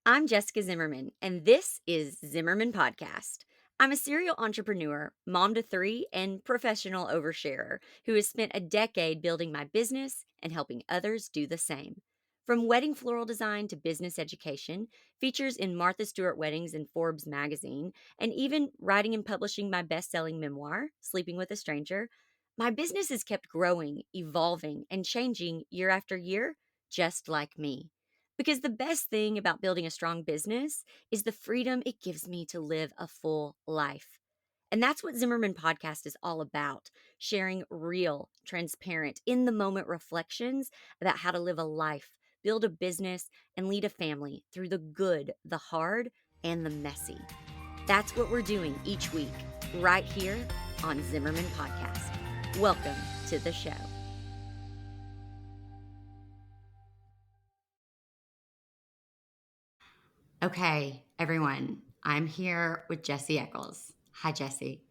I'm Jessica Zimmerman, and this is Zimmerman Podcast. I'm a serial entrepreneur, mom to three, and professional oversharer who has spent a decade building my business and helping others do the same. From wedding floral design to business education, features in Martha Stewart Weddings and Forbes magazine, and even writing and publishing my best selling memoir, Sleeping with a Stranger, my business has kept growing, evolving, and changing year after year, just like me. Because the best thing about building a strong business is the freedom it gives me to live a full life. And that's what Zimmerman Podcast is all about, sharing real, transparent, in the moment reflections about how to live a life, build a business, and lead a family through the good, the hard, and the messy. That's what we're doing each week, right here on Zimmerman Podcast. Welcome to the show. Okay, everyone, I'm here with Jessie Eccles. Hi, Jessie.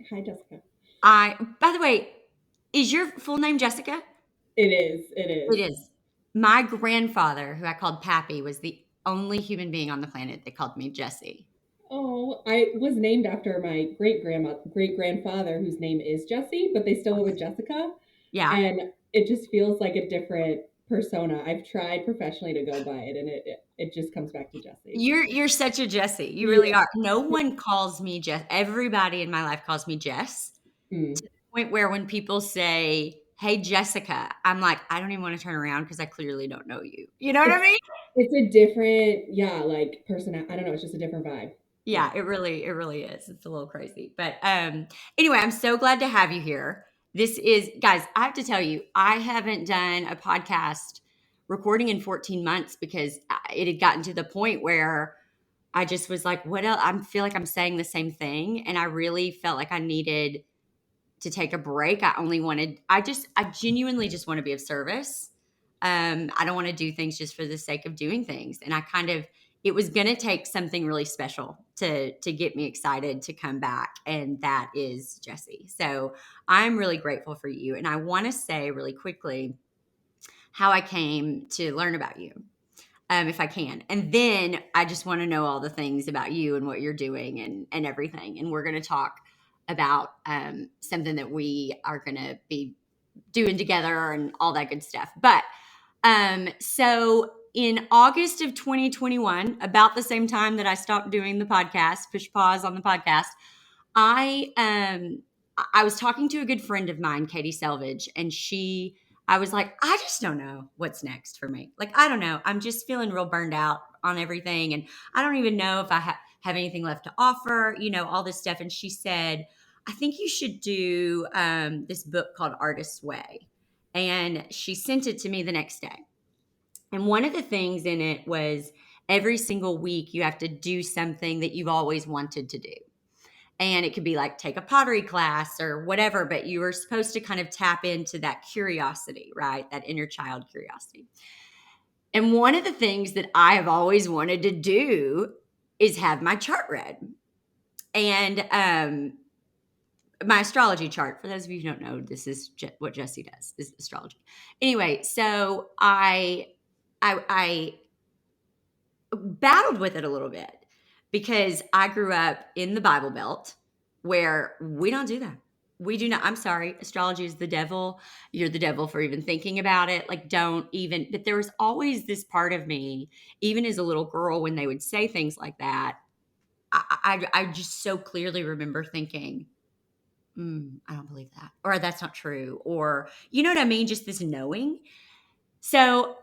Hi, Jessica. By the way, is your full name Jessica? It is. It It is. is. My grandfather, who I called Pappy, was the only human being on the planet that called me Jessie. Oh, I was named after my great grandfather, whose name is Jesse, but they still went with Jessica, Yeah. and it just feels like a different persona. I've tried professionally to go by it, and it just comes back to Jesse. You're such a Jessie. You really Yeah. are. No one calls me Jess. Everybody in my life calls me Jess. To Mm. the point where when people say, "Hey, Jessica," I'm like, I don't even want to turn around because I clearly don't know you. You know what I It's mean? it's a different, yeah, like person. I don't know. It's just a different vibe. Yeah. Yeah, it really is. It's a little crazy. But anyway, I'm so glad to have you here. This is guys, I have to tell you, I haven't done a podcast recording in 14 months because it had gotten to the point where I just was like, what else? I feel like I'm saying the same thing and I really felt like I needed to take a break. I genuinely just want to be of service. I don't want to do things just for the sake of doing things. And it was going to take something really special to get me excited to come back. And that is Jessie. So I'm really grateful for you. And I want to say really quickly how I came to learn about you. If I can. And then I just want to know all the things about you and what you're doing and everything. And we're going to talk about something that we are going to be doing together and all that good stuff. But so in August of 2021, about the same time that I stopped doing the podcast, push pause on the podcast, I um I was talking to a good friend of mine, Katie Selvage, and I was like, I just don't know what's next for me. Like, I don't know. I'm just feeling real burned out on everything. And I don't even know if I have anything left to offer, all this stuff. And she said, I think you should do this book called Artist's Way. And she sent it to me the next day. And one of the things in it was every single week you have to do something that you've always wanted to do. And it could be like take a pottery class or whatever, but you were supposed to kind of tap into that curiosity, right? That inner child curiosity. And one of the things that I have always wanted to do is have my chart read. And my astrology chart, for those of you who don't know, this is what Jessie does, is astrology. Anyway, so I battled with it a little bit because I grew up in the Bible Belt where we don't do that. We do not. I'm sorry. Astrology is the devil. You're the devil for even thinking about it. Like, don't even. But there was always this part of me, even as a little girl, when they would say things like that. I just so clearly remember thinking, I don't believe that, or that's not true, or you know what I mean? Just this knowing. So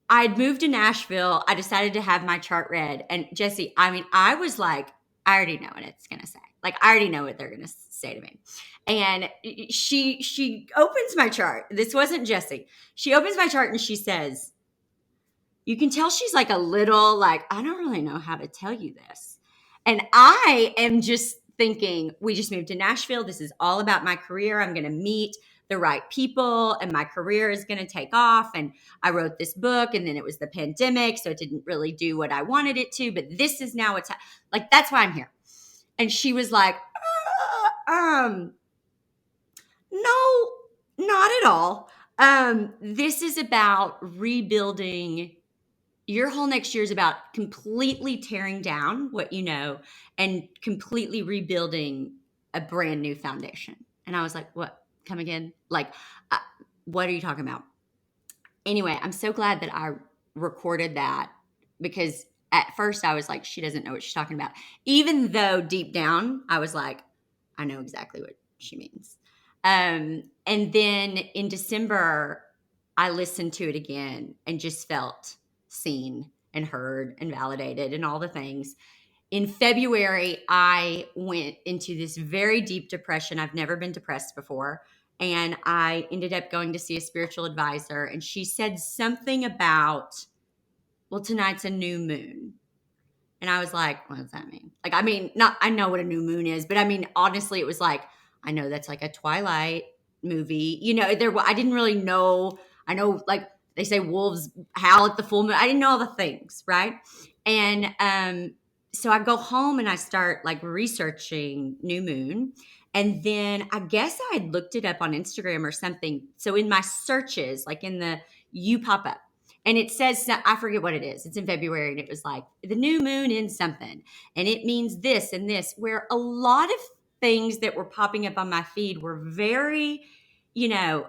I'd moved to Nashville. I decided to have my chart read. And Jessie, I mean, I was like, I already know what it's going to say. Like, I already know what they're going to say to me. And she opens my chart. This wasn't Jessie. She opens my chart and she says, you can tell she's like a little like, I don't really know how to tell you this. And I am just thinking, we just moved to Nashville. This is all about my career. I'm going to meet the right people and my career is going to take off. And I wrote this book and then it was the pandemic. So it didn't really do what I wanted it to. But this is now what's like, that's why I'm here. And she was like, no, not at all. This is about rebuilding your whole next year is about completely tearing down what you know and completely rebuilding a brand new foundation. And I was like, what? Come again? Like, uh, what are you talking about? Anyway, I'm so glad that I recorded that, because at first I was like, she doesn't know what she's talking about. Even though deep down I was like, I know exactly what she means. And then in December, I listened to it again and just felt seen and heard and validated and all the things. In February, I went into this very deep depression. I've never been depressed before. And I ended up going to see a spiritual advisor, and she said something about, well, tonight's a new moon. And I was like, what does that mean? Like, I mean, not, I know what a new moon is, but I mean, honestly, it was like, I know that's like a Twilight movie. You know, I didn't really know. I know, like, they say wolves howl at the full moon. I didn't know all the things, right? And so I go home and I start like researching new moon. And then I guess I had looked it up on Instagram or something. So in my searches, like in the, you pop up and it says, I forget what it is. It's in February, and it was like the new moon in something, and it means this and this. Where a lot of things that were popping up on my feed were very, you know,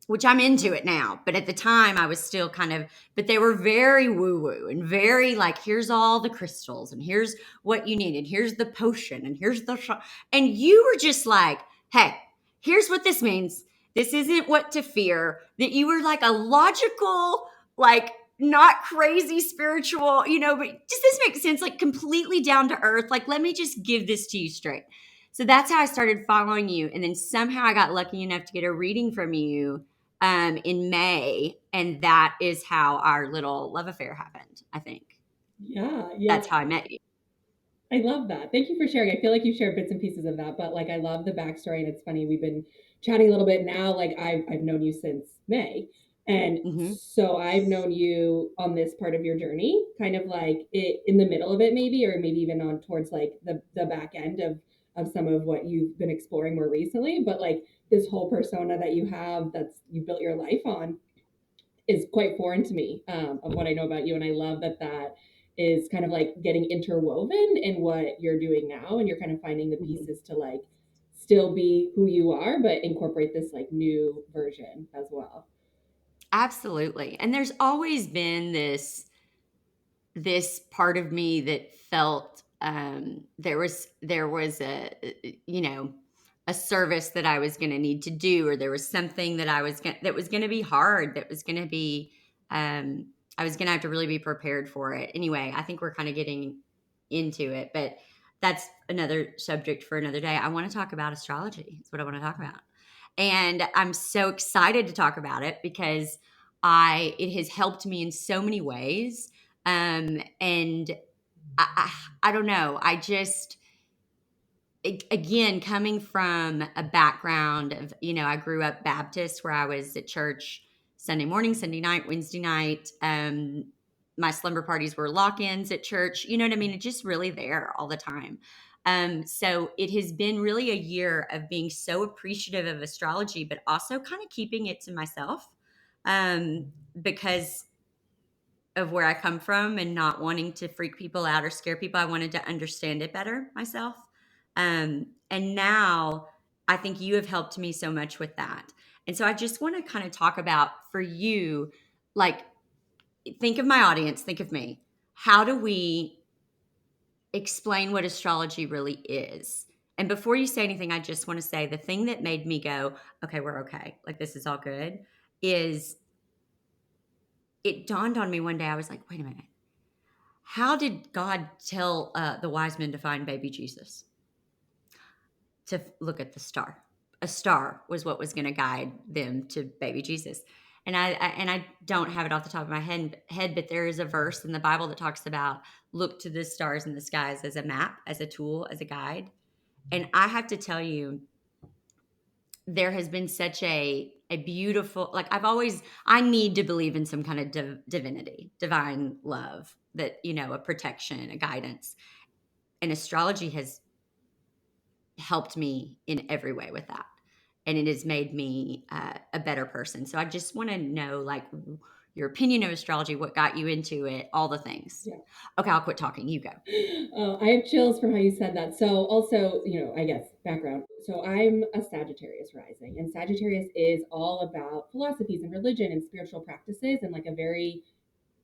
which I'm into it now, but at the time I was still kind of, but they were very woo woo and very like, here's all the crystals and here's what you need and here's the potion and here's the and you were just like, hey, here's what this means. This isn't what to fear. That you were like a logical, like not crazy spiritual, you know, but does this make sense? Like completely down to earth. Like, let me just give this to you straight. So that's how I started following you. And then somehow I got lucky enough to get a reading from you in May, and that is how our little love affair happened. I think Yeah, yeah. that's how I met you. I love that. Thank you for sharing. I feel like you shared bits and pieces of that, but like I love the backstory, and it's funny. We've been chatting a little bit now. Like I've known you since May, and Hmm. so I've known you on this part of your journey, kind of like it in the middle of it, maybe, or maybe even on towards like the back end of some of what you've been exploring more recently. But like this whole persona that you have, that's you built your life on, is quite foreign to me, of what I know about you. And I love that that is kind of like getting interwoven in what you're doing now. And you're kind of finding the Hmm. pieces to like still be who you are, but incorporate this like new version as well. Absolutely. And there's always been this part of me that felt there was a, you know, a service that I was going to need to do, or there was something that that was going to be hard, that was going to be I was going to have to really be prepared for it. Anyway, I think we're kind of getting into it, but that's another subject for another day. I want to talk about astrology. That's what I want to talk about. And I'm so excited to talk about it because I it has helped me in so many ways. And I don't know. I just, again, coming from a background of, you know, I grew up Baptist where I was at church Sunday morning, Sunday night, Wednesday night. My slumber parties were lock ins at church. You know what I mean? It's just really there all the time. So it has been really a year of being so appreciative of astrology, but also kind of keeping it to myself, because of where I come from and not wanting to freak people out or scare people. I wanted to understand it better myself. And now I think you have helped me so much with that. And so I just want to kind of talk about for you, like, think of my audience, think of me. How do we explain what astrology really is? And before you say anything, I just want to say the thing that made me go, okay, we're okay. Like, this is all good, is it dawned on me one day. I was like, wait a minute. How did God tell the wise men to find baby Jesus? To look at the star. A star was what was going to guide them to baby Jesus. And I don't have it off the top of my head, but there is a verse in the Bible that talks about look to the stars in the skies as a map, as a tool, as a guide. And I have to tell you, there has been such a beautiful, like, I need to believe in some kind of divinity, divine love, that, you know, a protection, a guidance. And astrology has helped me in every way with that, and it has made me a better person. So I just want to know, like, your opinion of astrology, what got you into it, all the things. Yeah. Okay, I'll quit talking. You go. Oh, I have chills from how you said that. So, also, I guess background. So, I'm a Sagittarius rising, and Sagittarius is all about philosophies and religion and spiritual practices in like a very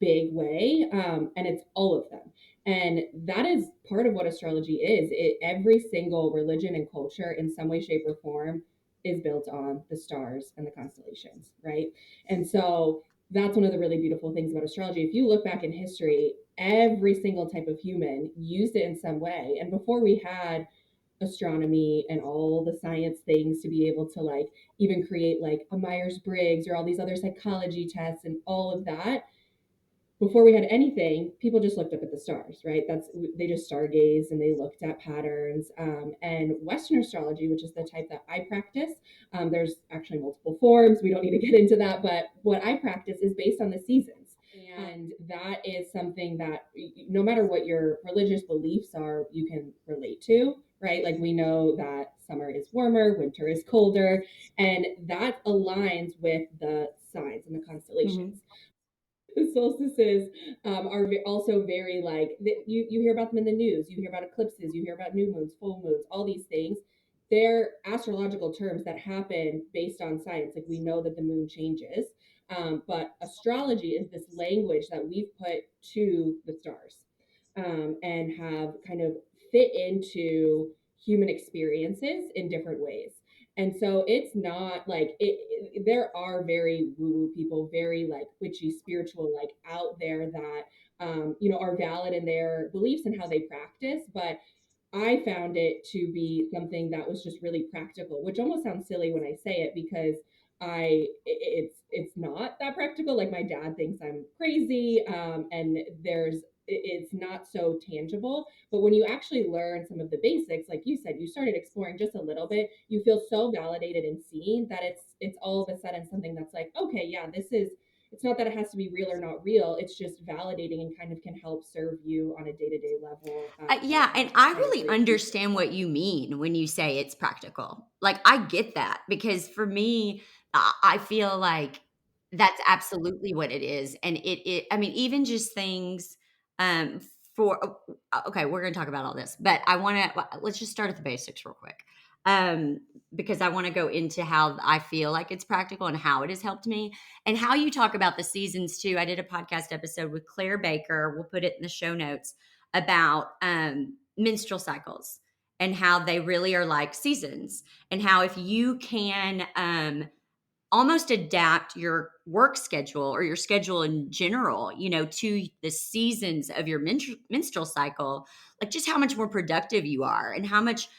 big way, and it's all of them. And that is part of what astrology is. Every single religion and culture, in some way, shape, or form, is built on the stars and the constellations, right? And so that's one of the really beautiful things about astrology. If you look back in history, every single type of human used it in some way. And before we had astronomy and all the science things to be able to like even create like a Myers-Briggs or all these other psychology tests and all of that, before we had anything, people just looked up at the stars, right? They just stargazed and they looked at patterns. And Western astrology, which is the type that I practice, there's actually multiple forms. We don't need to get into that, but what I practice is based on the seasons. And that is something that no matter what your religious beliefs are, you can relate to, right? Like we know that summer is warmer, winter is colder, and that aligns with the signs and the Mm-hmm. constellations. The solstices are also very like you hear about them in the news. You hear about eclipses, you hear about new moons, full moons, all these things. They're astrological terms that happen based on science. Like we know that the moon changes, but astrology is this language that we've put to the stars, and have kind of fit into human experiences in different ways. And so it's not like there are very woo woo people, very like witchy, spiritual, like out there that, are valid in their beliefs and how they practice. But I found it to be something that was just really practical, which almost sounds silly when I say it because it's not that practical. Like my dad thinks I'm crazy, and it's not so tangible. But when you actually learn some of the basics, like you said, you started exploring just a little bit, you feel so validated and seen that it's all of a sudden something that's like, okay, yeah, this is. It's not that it has to be real or not real. It's just validating and kind of can help serve you on a day to day level, Yeah, and I kind of really break you through. understand what you mean when you say it's practical. Like, I get that because for me, I feel like that's absolutely what it is, and I mean, even just things, um, for okay, we're gonna talk about all this, but I wanna let's just start at the basics real quick, um, because I wanna go into how I feel like it's practical and how it has helped me, and how you talk about the seasons too. I did a podcast episode with Claire Baker, we'll put it in the show notes, about menstrual cycles and how they really are like seasons, and how if you can almost adapt your work schedule or your schedule in general, to the seasons of your menstrual cycle, like just how much more productive you are and how much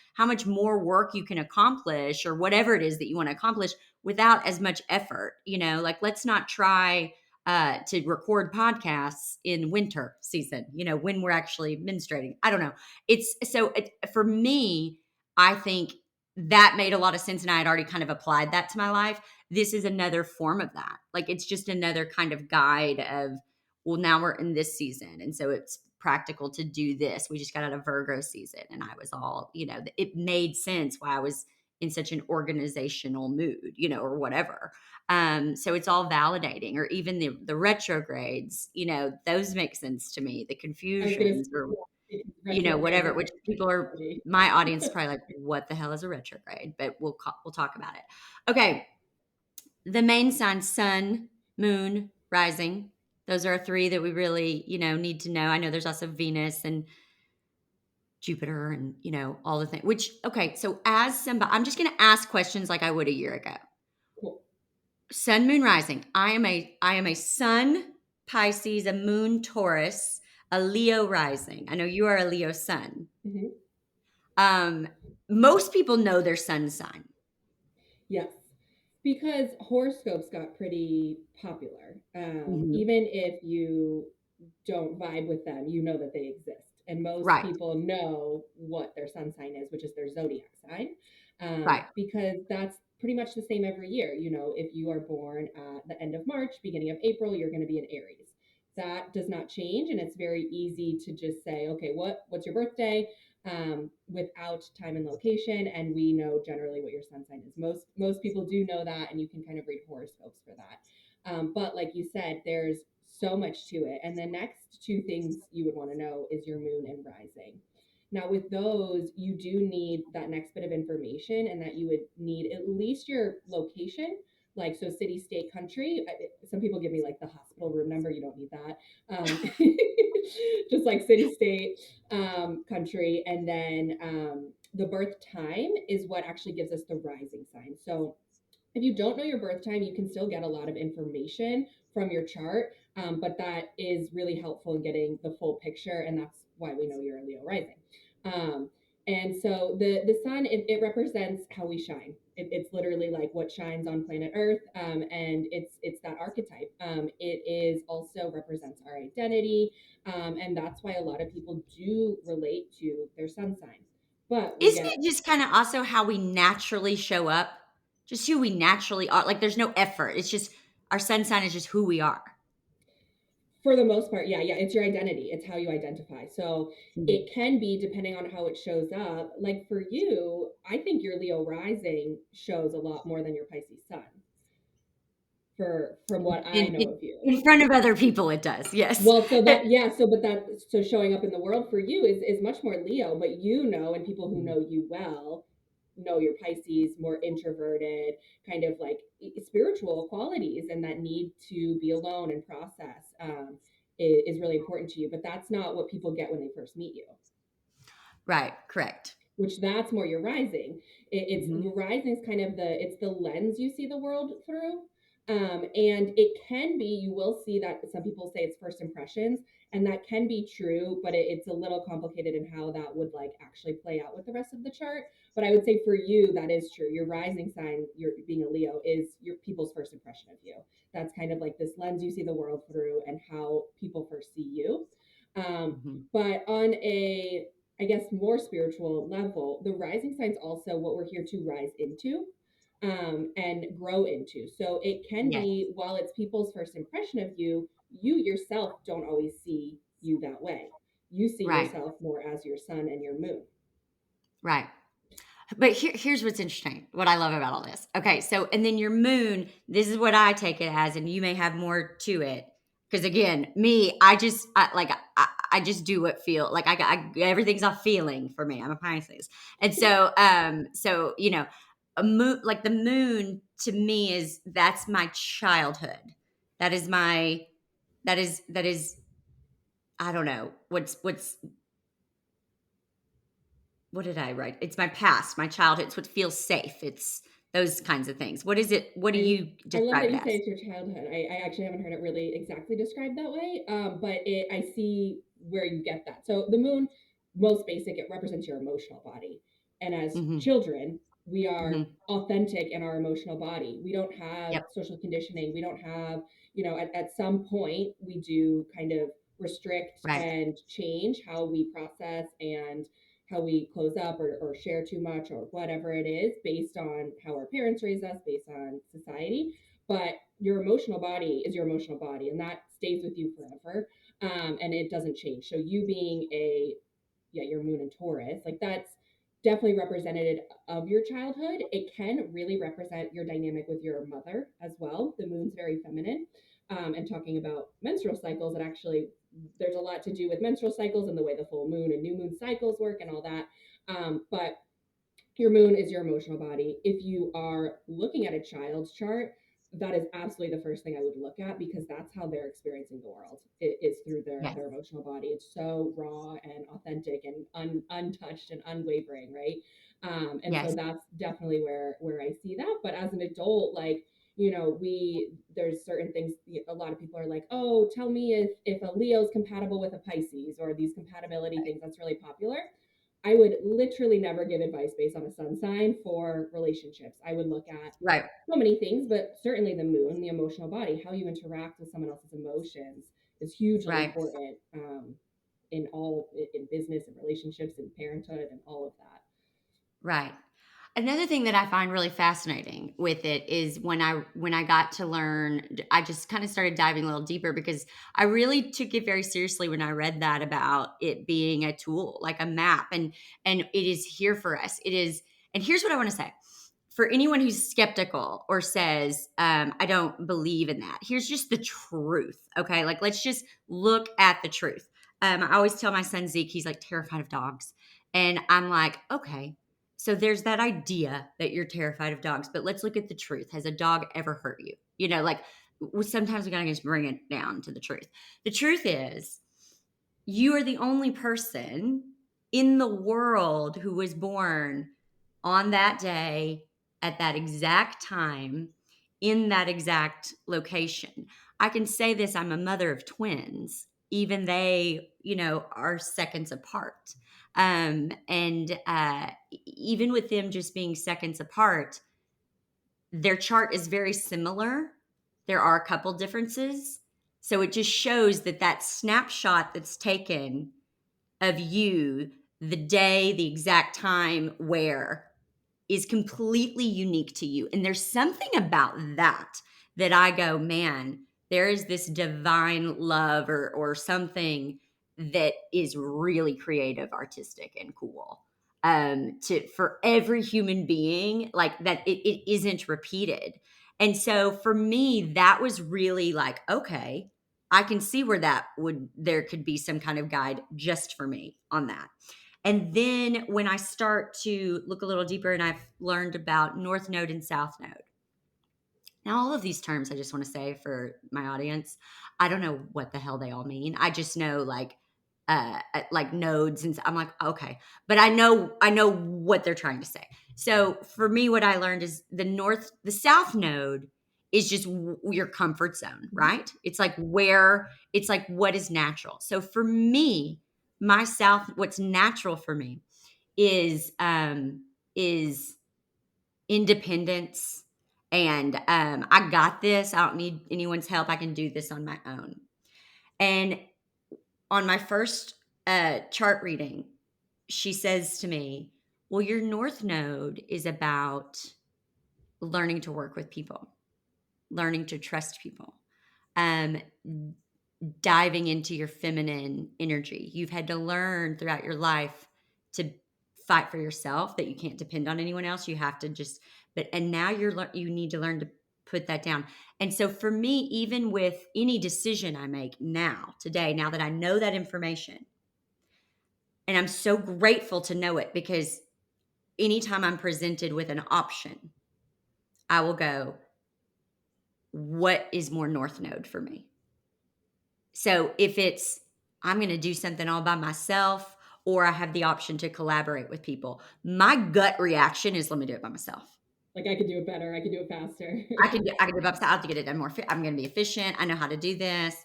more work you can accomplish or whatever it is that you want to accomplish without as much effort. Like let's not try to record podcasts in winter season, when we're actually menstruating. I don't know. For me, I think that made a lot of sense and I had already kind of applied that to my life. This is another form of that. Like it's just another kind of guide of, well, now we're in this season. And so it's practical to do this. We just got out of Virgo season and I was all, it made sense why I was in such an organizational mood, or whatever. So it's all validating, or even the retrogrades, those make sense to me. The I was gonna say, confusions or, yeah, retrogrades whatever, are which very people are, astrology. my audience is probably like, what the hell is a retrograde? But we'll talk about it. Okay. The main signs, sun, moon, rising. Those are three that we really, need to know. I know there's also Venus and Jupiter and, all the things, which, okay. So as somebody, I'm just going to ask questions like I would a year ago. Cool. Sun, moon, rising. I am a sun Pisces, a moon Taurus, a Leo rising. I know you are a Leo sun. Mhm. Um, Most people know their sun sign. Yes, because horoscopes got pretty popular. Mhm. Even if you don't vibe with them, you know that they exist. And most Right, people know what their sun sign is, which is their zodiac sign, right. because that's pretty much the same every year. If you are born at the end of March, beginning of April, you're going to be in Aries. That does not change, and it's very easy to just say, okay, what's your birthday? Without time and location, and we know generally what your sun sign is. Most people do know that, and you can kind of read horoscopes for that. But like you said, there's so much to it. And the next two things you would want to know is your moon and rising. Now, with those, you do need that next bit of information, and that you would need at least your location, like so city, state, country. Some people give me like the hospital room number. You don't need that. Just like city, state, country, and then the birth time is what actually gives us the rising sign. So if you don't know your birth time, you can still get a lot of information from your chart, but that is really helpful in getting the full picture, and that's why we know you're a Leo rising. Um, and so the sun, it represents how we shine. It's literally like what shines on planet Earth, and it's that archetype. It is also represents our identity, and that's why a lot of people do relate to their sun sign. But we Isn't get it just kind of also how we naturally show up? Just who we naturally are. Like there's no effort. It's just our sun sign is just who we are. For the most part, yeah, it's your identity. It's how you identify. So Mhm. it can be depending on how it shows up. Like for you, I think your Leo rising shows a lot more than your Pisces sun. For from what I In, know in of you. in front of other people, it does. Yes. Well, so that yeah, so but that so showing up in the world for you is much more Leo, but you know, and people who know you well know your Pisces, more introverted, kind of like spiritual qualities, and that need to be alone and process is really important to you. But that's not what people get when they first meet you, Right. Correct. which that's more your rising. It's Hmm. your rising is kind of it's the lens you see the world through. And it can be, you will see that some people say it's first impressions, and that can be true, but it's a little complicated in how that would like actually play out with the rest of the chart. But I would say for you, that is true. Your rising sign, you're being a Leo, is your people's first impression of you. That's kind of like this lens you see the world through and how people first see you. Hmm. But on a I guess, more spiritual level, the rising signs also what we're here to rise into, and grow into. So it can Yes. be, while it's people's first impression of you, you yourself don't always see you that way. You see Right. yourself more as your sun and your moon. Right. But here's what's interesting, what I love about all this. Okay, so and then your moon, this is what I take it as, and you may have more to it. Because again, me, I just do what feel like everything's a feeling for me. I'm a Pisces, and so a moon like the moon to me is that's my childhood. That is my that is I don't know what's what did I write? It's my past, my childhood. It's what feels safe. It's those kinds of things. What is it? What do you I love describe that it you say as? it's your childhood. I actually haven't heard it really exactly described that way, but I see where you get that. So the moon, most basic, it represents your emotional body. And as Hmm. children, we are Hmm. authentic in our emotional body. We don't have Yep. social conditioning. We don't have, at some point, we do kind of restrict Right. and change how we process and how we close up or share too much or whatever it is based on how our parents raised us, based on society. But your emotional body is your emotional body, and that stays with you forever, and it doesn't change. So you being your moon in Taurus, like that's definitely representative of your childhood. It can really represent your dynamic with your mother as well. The moon's very feminine. And talking about menstrual cycles, it actually, there's a lot to do with menstrual cycles and the way the full moon and new moon cycles work and all that. But your moon is your emotional body. If you are looking at a child's chart, that is absolutely the first thing I would look at, because that's how they're experiencing the world. It is through Yes. their emotional body. It's so raw and authentic and untouched and unwavering, right? And so Yes. that's definitely where I see that. But as an adult, like, we there's certain things, a lot of people are like, oh, tell me if a Leo's compatible with a Pisces, or these compatibility things that's really popular. I would literally never give advice based on a sun sign for relationships. I would look at Right. so many things, but certainly the moon, the emotional body, how you interact with someone else's emotions is hugely Right. important, in business and relationships and parenthood and all of that. Right. Another thing that I find really fascinating with it is when I got to learn, I just kind of started diving a little deeper because I really took it very seriously when I read that about it being a tool, like a map, and it is here for us. It is, and here's what I want to say. for anyone who's skeptical or says, I don't believe in that, here's just the truth. Okay. Like, let's just look at the truth. I always tell my son Zeke, he's like terrified of dogs. And I'm like, okay, so there's that idea that you're terrified of dogs, but let's look at the truth. Has a dog ever hurt you? You know, like sometimes we gotta just bring it down to the truth. The truth is, you are the only person in the world who was born on that day at that exact time in that exact location. I can say this, I'm a mother of twins, even they, you know, are seconds apart. And even with them just being seconds apart, their chart is very similar. There are a couple differences. So it just shows that that snapshot that's taken of you, the day, the exact time, where, is completely unique to you. And there's something about that that I go, man, there is this divine love or something that is really creative, artistic, and cool. To for every human being, like that it isn't repeated. And so for me, that was really like, okay, I can see where there could be some kind of guide just for me on that. And then when I start to look a little deeper and I've learned about North Node and South Node. Now, all of these terms, I just want to say for my audience, I don't know what the hell they all mean. I just know like nodes, and I'm like, okay, but I know what they're trying to say. So for me, what I learned is the South Node is just your comfort zone, right? It's like it's like what is natural. So for me, what's natural for me is independence, and I got this. I don't need anyone's help. I can do this on my own. And on my first chart reading, she says to me, well, your North Node is about learning to work with people, learning to trust people, um, diving into your feminine energy. You've had to learn throughout your life to fight for yourself, that you can't depend on anyone else. You have to just, and now you need to learn to put that down. And so for me, even with any decision I make now, today, now that I know that information, and I'm so grateful to know it, because anytime I'm presented with an option, I will go, what is more North Node for me? So if it's, I'm going to do something all by myself, or I have the option to collaborate with people, my gut reaction is, let me do it by myself. Like, I could do it better. I could do it faster. I can do it by myself. I have to get it done more. I'm going to be efficient. I know how to do this,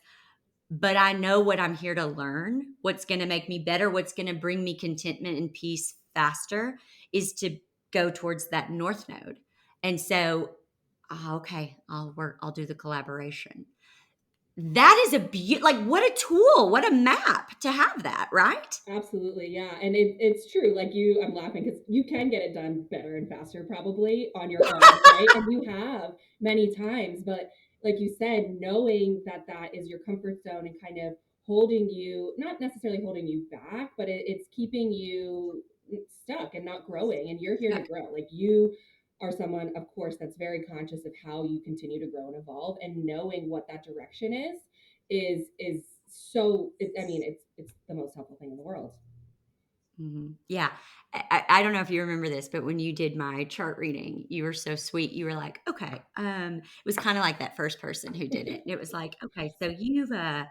but I know what I'm here to learn. What's going to make me better, what's going to bring me contentment and peace faster, is to go towards that North Node. And so, okay, I'll do the collaboration. That is like, what a tool, what a map to have that, right? Absolutely, yeah. And it's true. Like, I'm laughing because you can get it done better and faster probably on your own, right? And you have many times, but like you said, knowing that that is your comfort zone and kind of holding you, not necessarily holding you back, but it's keeping you stuck and not growing. And you're here to Stuck. grow. Like, you are someone, of course, that's very conscious of how you continue to grow and evolve, and knowing what that direction is so I mean, it's the most helpful thing in the world. Yeah. I don't know if you remember this, but when you did my chart reading, you were so sweet. You were like, okay. It was kind of like that first person who did it. It was like, okay, so you've I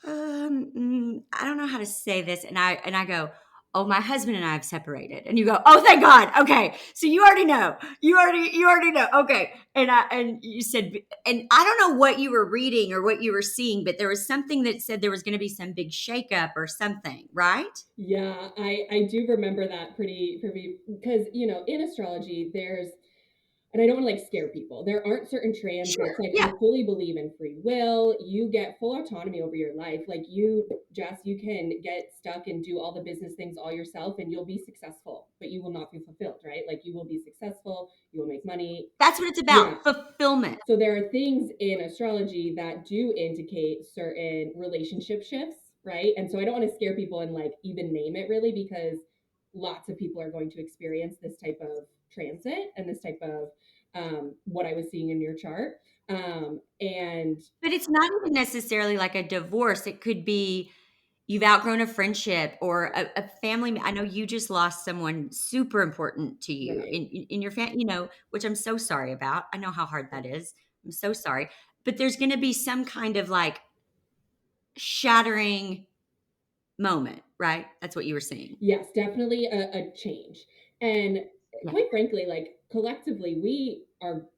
don't know how to say this. And I go, oh, my husband and I have separated. And you go, oh, thank God. Okay. So you already know. You already know. Okay. And you said, and I don't know what you were reading or what you were seeing, but there was something that said there was going to be some big shakeup or something, right? Yeah, I do remember that pretty because in astrology there's, and I don't want to like scare people. There aren't certain transits. Sure. Like, I Yeah. fully believe in free will. You get full autonomy over your life. Like, Jess, you can get stuck and do all the business things all yourself, and you'll be successful, but you will not be fulfilled, right? Like, you will be successful, you will make money. That's what it's Yeah. about. Fulfillment. So there are things in astrology that do indicate certain relationship shifts, right? And so I don't want to scare people and like even name it really, because lots of people are going to experience this type of transit and this type of what I was seeing in your chart. And But it's not even necessarily like a divorce. It could be you've outgrown a friendship or a family. I know you just lost someone super important to you right, in your family, which I'm so sorry about. I know how hard yeah. that is. I'm so sorry. But there's going to be some kind of like shattering moment, right? That's what you were saying. Yes, definitely a change. And Yeah. quite frankly, like collectively, we are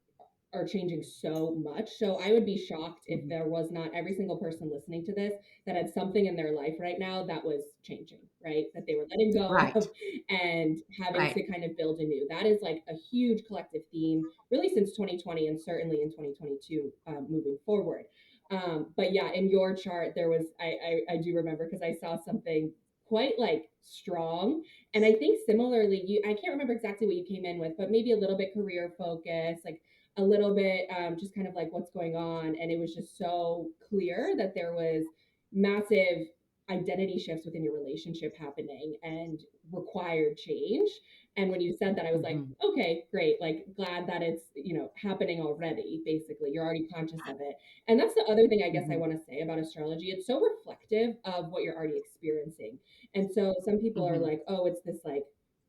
changing so much. So I would be shocked if Mhm. there was not every single person listening to this that had something in their life right now that was changing, right? That they were letting go Right. of and having Right. to kind of build anew. That is like a huge collective theme, really since 2020 and certainly in 2022 moving forward. But yeah, in your chart, there was, I do remember because I saw something quite like strong. And I think similarly, I can't remember exactly what you came in with, but maybe a little bit career focus, like a little bit just kind of like what's going on. And it was just so clear that there was massive identity shifts within your relationship happening and required change. And when you said that, I was like, Mhm. okay, great. Like, glad that it's, happening already, basically. You're already conscious of it. And that's the other thing I guess I Mhm. want to say about astrology. It's so reflective of what you're already experiencing. And so some people are Mhm. like, oh, it's this like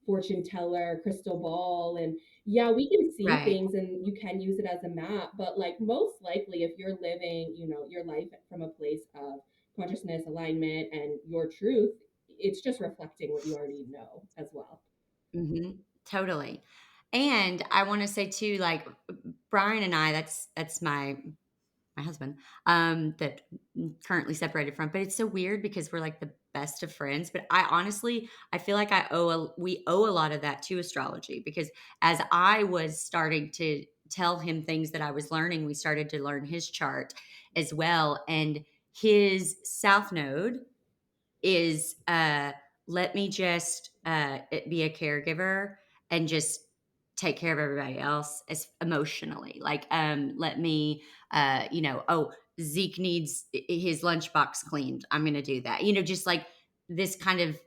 fortune teller, crystal ball. And yeah, we can see Right. things and you can use it as a map, but like most likely if you're living, your life from a place of consciousness, alignment, and your truth, it's just reflecting what you already know as well. Mhm. Totally. And I wanna say too, like, Brian and I, that's my husband, that currently separated from, but it's so weird because we're like the best of friends, but I honestly, I feel like we owe a lot of that to astrology because as I was starting to tell him things that I was learning, we started to learn his chart as well, and his south node is let me just be a caregiver and just take care of everybody else as emotionally, like let me oh, Zeke needs his lunchbox cleaned, I'm gonna do that, just like this kind of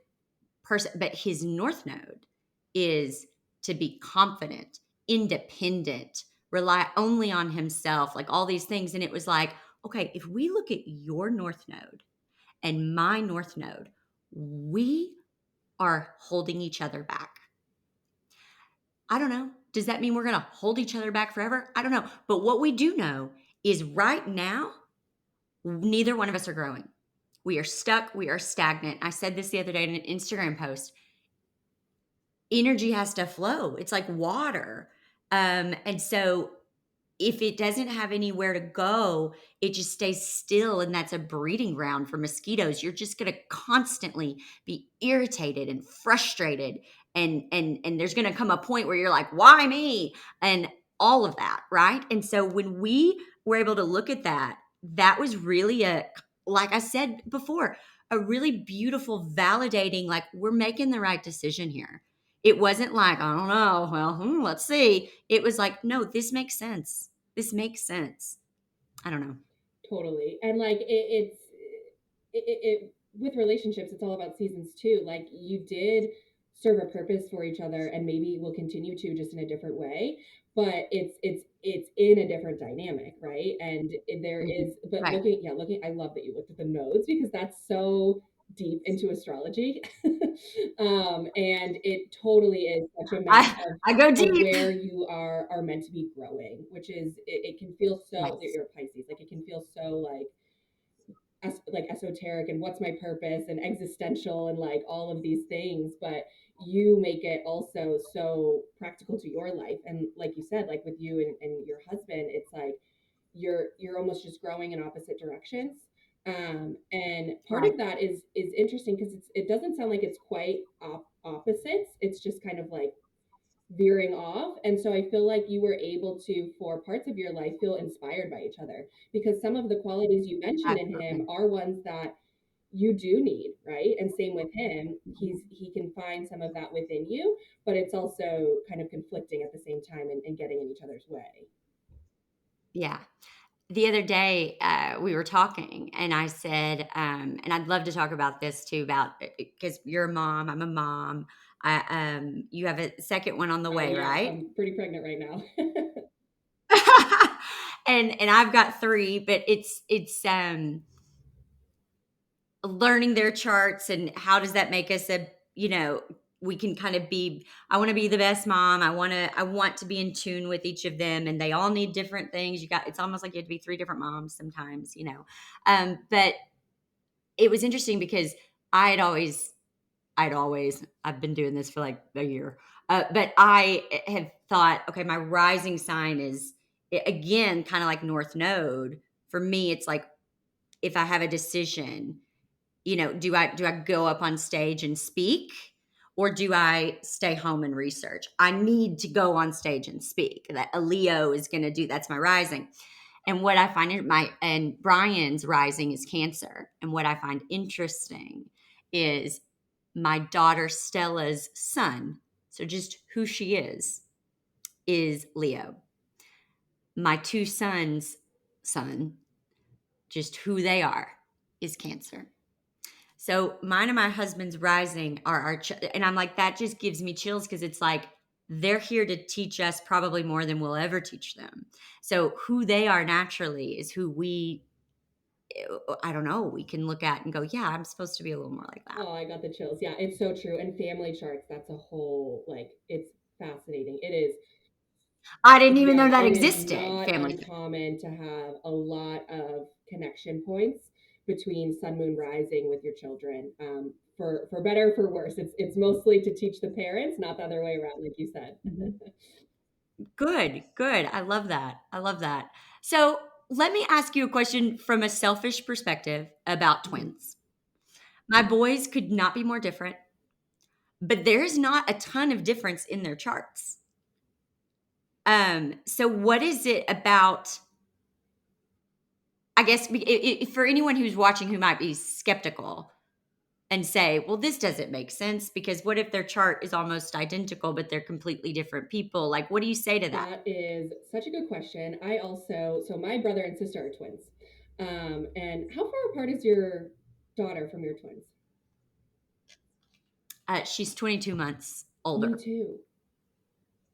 person. But his north node is to be confident, independent, rely only on himself, like all these things. And it was like, okay, if we look at your north node and my north node, we are holding each other back. I don't know. Does that mean we're going to hold each other back forever? I don't know. But what we do know is right now, neither one of us are growing. We are stuck. We are stagnant. I said this the other day in an Instagram post. Energy has to flow. It's like water. And so if it doesn't have anywhere to go, it just stays still, and that's a breeding ground for mosquitoes. You're just going to constantly be irritated and frustrated, and there's going to come a point where you're like, "Why me?" and all of that, right? And so when we were able to look at that, that was really like I said before, a really beautiful validating, like we're making the right decision here. It wasn't like, I don't know, well, let's see. It was like, no, this makes sense. This makes sense. I don't know. Totally. And like it with relationships, it's all about seasons too. Like you did serve a purpose for each other and maybe will continue to just in a different way, but it's in a different dynamic, right? And there Mhm. is, but Right. looking, I love that you looked at the nodes because that's so deep into astrology. And it totally is such a map I I go of deep. where you are meant to be growing, which is it can feel so, Yes. you're a Pisces, like it can feel so like esoteric and what's my purpose and existential and like all of these things, but you make it also so practical to your life. And like you said, like with you and your husband, it's like you're almost just growing in opposite directions. And part Right. of that is interesting because it doesn't sound like it's quite opposites. It's just kind of like veering off. And so I feel like you were able to, for parts of your life, feel inspired by each other because some of the qualities you mentioned in him Absolutely. are ones that you do need, right? And same with him. Mhm. He can find some of that within you, but it's also kind of conflicting at the same time and getting in each other's way. Yeah. the other day, we were talking, and I said, and I'd love to talk about this too, about because you're a mom, I'm a mom. You have a second one on the Oh way, yes, right? I'm pretty pregnant right now. And I've got three, but it's learning their charts and how does that make us a we can kind of be I want to be the best mom. I want to be in tune with each of them, and they all need different things. It's almost like you have to be three different moms sometimes. But it was interesting because I've been doing this for like a year. But I have thought, okay, my rising sign is again kind of like North Node. For me, it's like if I have a decision, do I go up on stage and speak, or do I stay home and research? I need to go on stage and speak. That a Leo is going to do. That's my rising. And what I find and Brian's rising is Cancer. And what I find interesting is my daughter Stella's son. So just who she is Leo. My two sons' son, just who they are, is Cancer. So mine and my husband's rising are and I'm like, that just gives me chills because it's like they're here to teach us probably more than we'll ever teach them. So who they are naturally is who I don't know, we can look at and go, yeah, I'm supposed to be a little more like that. Oh, I got the chills. Yeah, it's so true. And family charts, that's a whole like it's fascinating. It is. I didn't even Yeah, know that it is existed, not family. uncommon to have a lot of connection points between sun, moon, rising with your children. For better, for worse, it's mostly to teach the parents, not the other way around, like you said. Mhm. Good, good. I love that. I love that. So let me ask you a question from a selfish perspective about Mhm. twins. My boys could not be more different, but there's not a ton of difference in their charts. So what is it about, I guess, for anyone who's watching who might be skeptical and say, well, this doesn't make sense because what if their chart is almost identical, but they're completely different people? Like, what do you say to that? That is such a good question. So my brother and sister are twins. And how far apart is your daughter from your twins? She's 22 months Me older. too.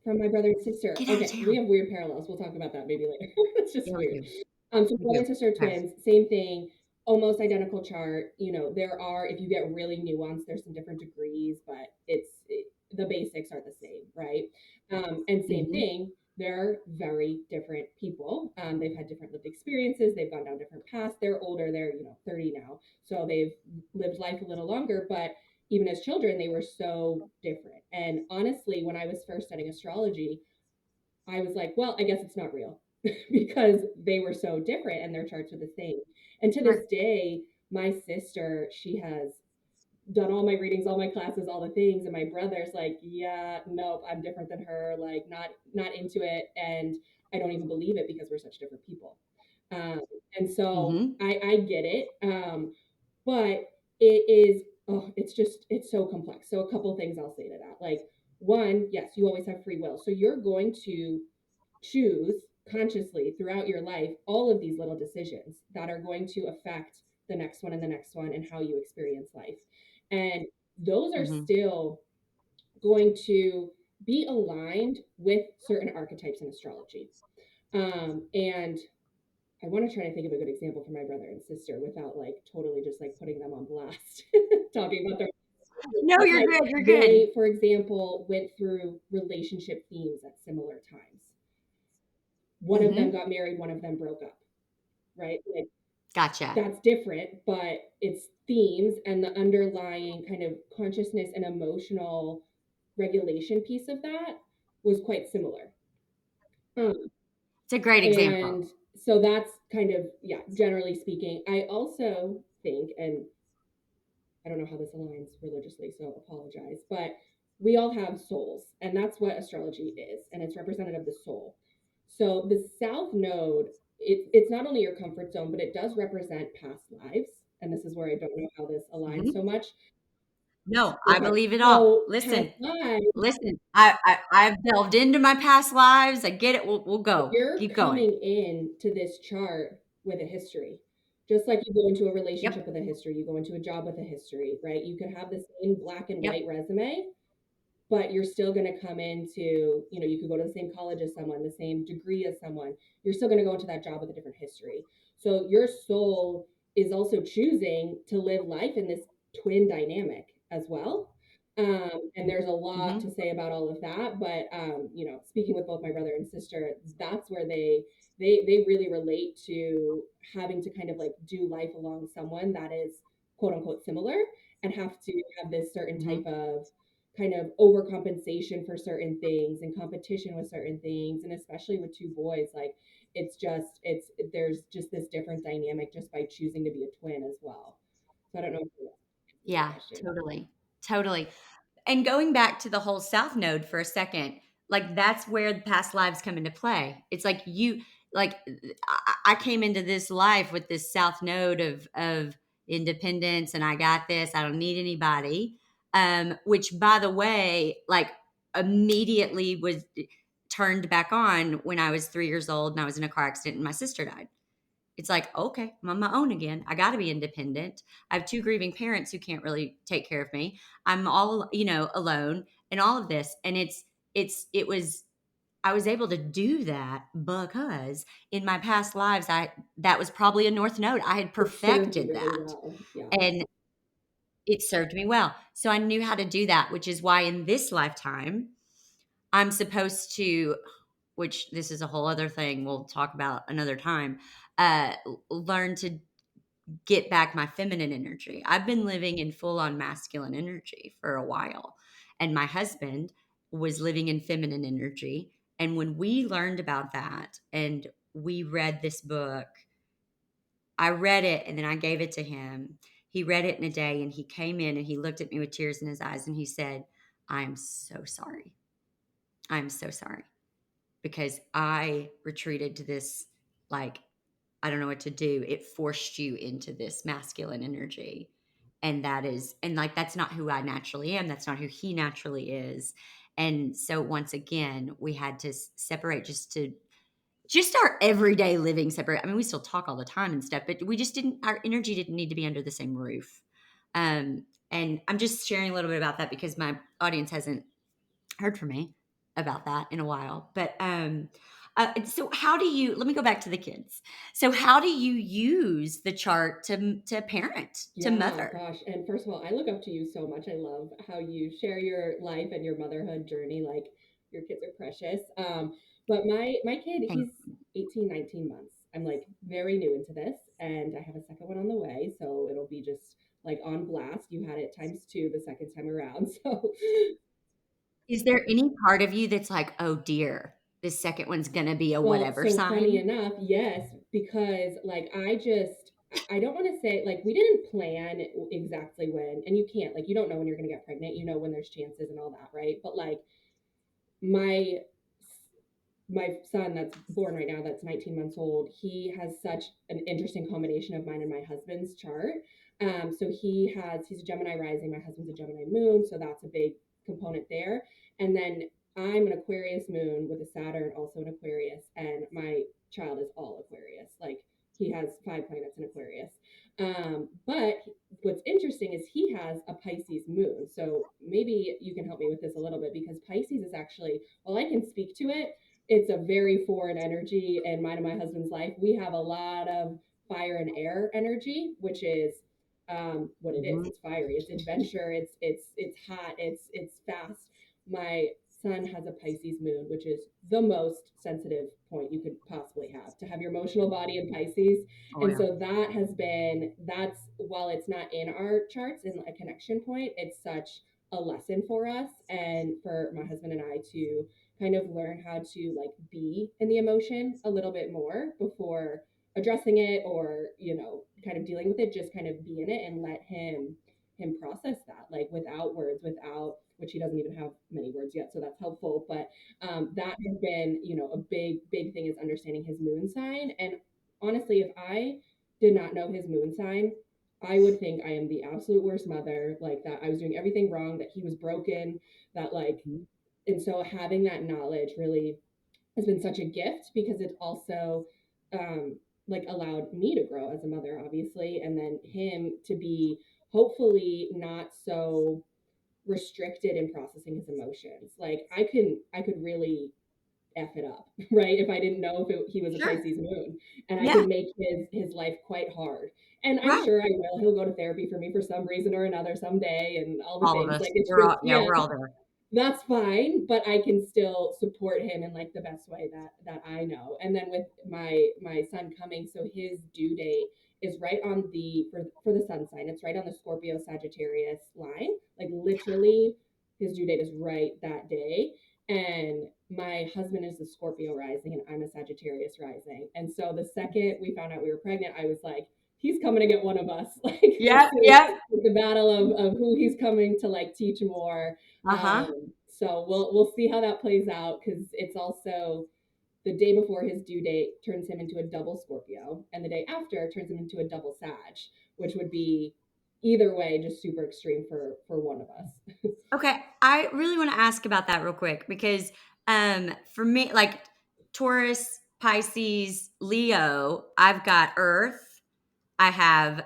From my brother and sister. Get out of Okay, we town. have weird parallels. We'll talk about that maybe later. It's just Yeah, we weird. do. So We brother do. and sister are Okay. twins, same thing, almost identical chart. There are, if you get really nuanced, there's some different degrees, but the basics are the same, right? And same Hmm. thing, they're very different people. They've had different lived experiences. They've gone down different paths. They're older. They're 30 now, so they've lived life a little longer. But even as children, they were so different. And honestly, when I was first studying astrology, I was like, well, I guess it's not real because they were so different and their charts are the same. And to this Sure. day, my sister, she has done all my readings, all my classes, all the things, and my brother's like, yeah, nope, I'm different than her, like not into it, and I don't even believe it because we're such different people. Um, and so Hmm. I get it, but it is it's so complex. So a couple things I'll say to that, like one, yes, you always have free will, so you're going to choose consciously throughout your life all of these little decisions that are going to affect the next one and the next one and how you experience life. And those are Hmm. still going to be aligned with certain archetypes in astrology. And I want to try to think of a good example for my brother and sister without like totally just like putting them on blast, talking about their. No, But you're like good. You're good. they, for example, went through relationship themes at similar times. One of them Hmm. got married, one of them broke up, right? Like Gotcha. that's different, but it's themes and the underlying kind of consciousness and emotional regulation piece of that was quite similar. Um, It's a great example. and so that's kind of, yeah, generally speaking. I also think, and I don't know how this aligns religiously, so apologize, but we all have souls, and that's what astrology is, and it's representative of the soul. So the South Node, it's not only your comfort zone, but it does represent past lives, and this is where I don't know how this aligns Hmm. so much. No, I Okay. believe it all. So past Listen, lives, listen. I've delved into my past lives. I get it. We'll go. you're Keep going. coming in to this chart with a history. Just like you go into a Yep. relationship with a history, you go into a job with a history, right? You could have the same black and Yep. white resume, but you're still going to come into, you could go to the same college as someone, the same degree as someone. You're still going to go into that job with a different history. So your soul is also choosing to live life in this twin dynamic as well. And there's a lot Mm-hmm. to say about all of that, but speaking with both my brother and sister, that's where they really relate to having to kind of like do life along someone that is quote unquote similar, and have to have this certain Mm-hmm. type of kind of overcompensation for certain things and competition with certain things, and especially with two boys, like it's there's just this different dynamic just by choosing to be a twin as well. So I don't know if you answer your Yeah, question. totally. Totally. And going back to the whole South Node for a second, like that's where the past lives come into play. It's like like I came into this life with this South Node of independence, and I got this. I don't need anybody. Which, by the way, like immediately was turned back on when I was 3 years old and I was in a car accident and my sister died. It's like, okay, I'm on my own again. I got to be independent. I have two grieving parents who can't really take care of me. I'm all, alone and all of this. And it was, I was able to do that because in my past lives, that was probably a North Node. I had It served you perfected really that well. Yeah. and it served me well. So I knew how to do that, which is why in this lifetime, I'm supposed to, which this is a whole other thing we'll talk about another time, learn to get back my feminine energy. I've been living in full on masculine energy for a while, and my husband was living in feminine energy. And when we learned about that and we read this book, I read it and then I gave it to him. He read it in a day and he came in and he looked at me with tears in his eyes and he said, I'm so sorry. I'm so sorry because I retreated to this, like, I don't know what to do. It forced you into this masculine energy. And like, that's not who I naturally am. That's not who he naturally is. And so, once again, we had to separate just our everyday living separate. I mean, we still talk all the time and stuff, but we just didn't, our energy didn't need to be under the same roof. And I'm just sharing a little bit about that because my audience hasn't heard from me about that in a while. But so how do you? Let me go back to the kids. So how do you use the chart to parent to Yeah, mother? gosh. And first of all, I look up to you so much. I love how you share your life and your motherhood journey. Like your kids are precious. But my kid, Thank he's 18, 19 months. I'm like very new into this, and I have a second one on the way, so it'll be just like on blast. You had it times two the second time around. So Is there any part of you that's like, oh dear, this second one's gonna be a well, whatever so funny sign? enough, yes, because like I don't want to say like we didn't plan exactly when, and you can't, like, you don't know when you're going to get pregnant, when there's chances and all that, right? But like my my son that's born right now, that's 19 months old, he has such an interesting combination of mine and my husband's chart. So he's a Gemini rising, my husband's a Gemini moon, so that's a big component there. And then I'm an Aquarius moon with a Saturn also in Aquarius, and my child is all Aquarius. Like he has 5 planets in Aquarius. But what's interesting is he has a Pisces moon. So maybe you can help me with this a little bit, because Pisces is actually, while I can speak to it, it's a very foreign energy in mine and my husband's life. We have a lot of fire and air energy, which is what it is. Mhm. It's fiery. It's adventure. It's hot. It's fast. My son has a Pisces moon, which is the most sensitive point you could possibly have, to have your emotional body in Pisces. Oh And yeah. so that's, while it's not in our charts in a connection point, it's such a lesson for us and for my husband and I to kind of learn how to like be in the emotion a little bit more before addressing it, or kind of dealing with it. Just kind of be in it and let him process that, like without words, without, which he doesn't even have many words yet, so that's helpful. But that has been, a big thing, is understanding his moon sign. And honestly, if I did not know his moon sign, I would think I am the absolute worst mother, like that I was doing everything wrong, that he was broken, that like, Mhm. and so having that knowledge really has been such a gift because it also like allowed me to grow as a mother, obviously, and then him to be hopefully not so restricted in processing his emotions. Like I could really F it up, right? If I didn't know if he was a Sure. Pisces moon, and I Yeah. could make his life quite hard. And I'm Right. sure I will. He'll go to therapy for me for some reason or another someday, and all the All of things. us. Like it's We're just all, yeah, yeah, we're all there. that's fine, but I can still support him in like the best way that I know. And then with my son coming, so his due date is right on the for the sun sign. It's right on the Scorpio Sagittarius line. Like literally his due date is right that day. And my husband is the Scorpio rising and I'm a Sagittarius rising. And so the second we found out we were pregnant, I was like, he's coming to get one of us. Like this Yep. is Yep. the battle of who he's coming to like teach more. Uh-huh. So we'll see how that plays out because it's also the day before his due date turns him into a double Scorpio, and the day after turns him into a double Sag, which would be either way just super extreme for one of us. Okay, I really want to ask about that real quick because for me, like Taurus, Pisces, Leo, I've got earth, I have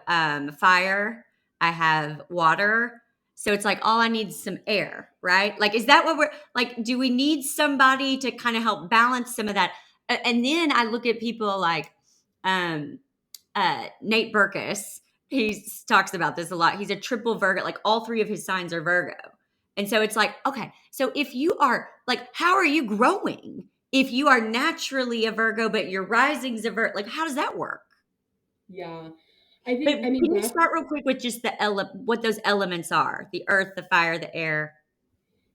fire, I have water. So it's like all I need is some air, right? Like is that what we're like do we need somebody to kind of help balance some of that? And then I look at people like um Nate Berkus, he talks about this a lot. He's a triple Virgo, like all three of his signs are Virgo. And so it's like, okay, so if you are like, how are you growing? If you are naturally a Virgo, but your rising's a Virgo, like, how does that work? Yeah, I But think I mean can you that's start real quick with just what those elements are? The earth, the fire, the air,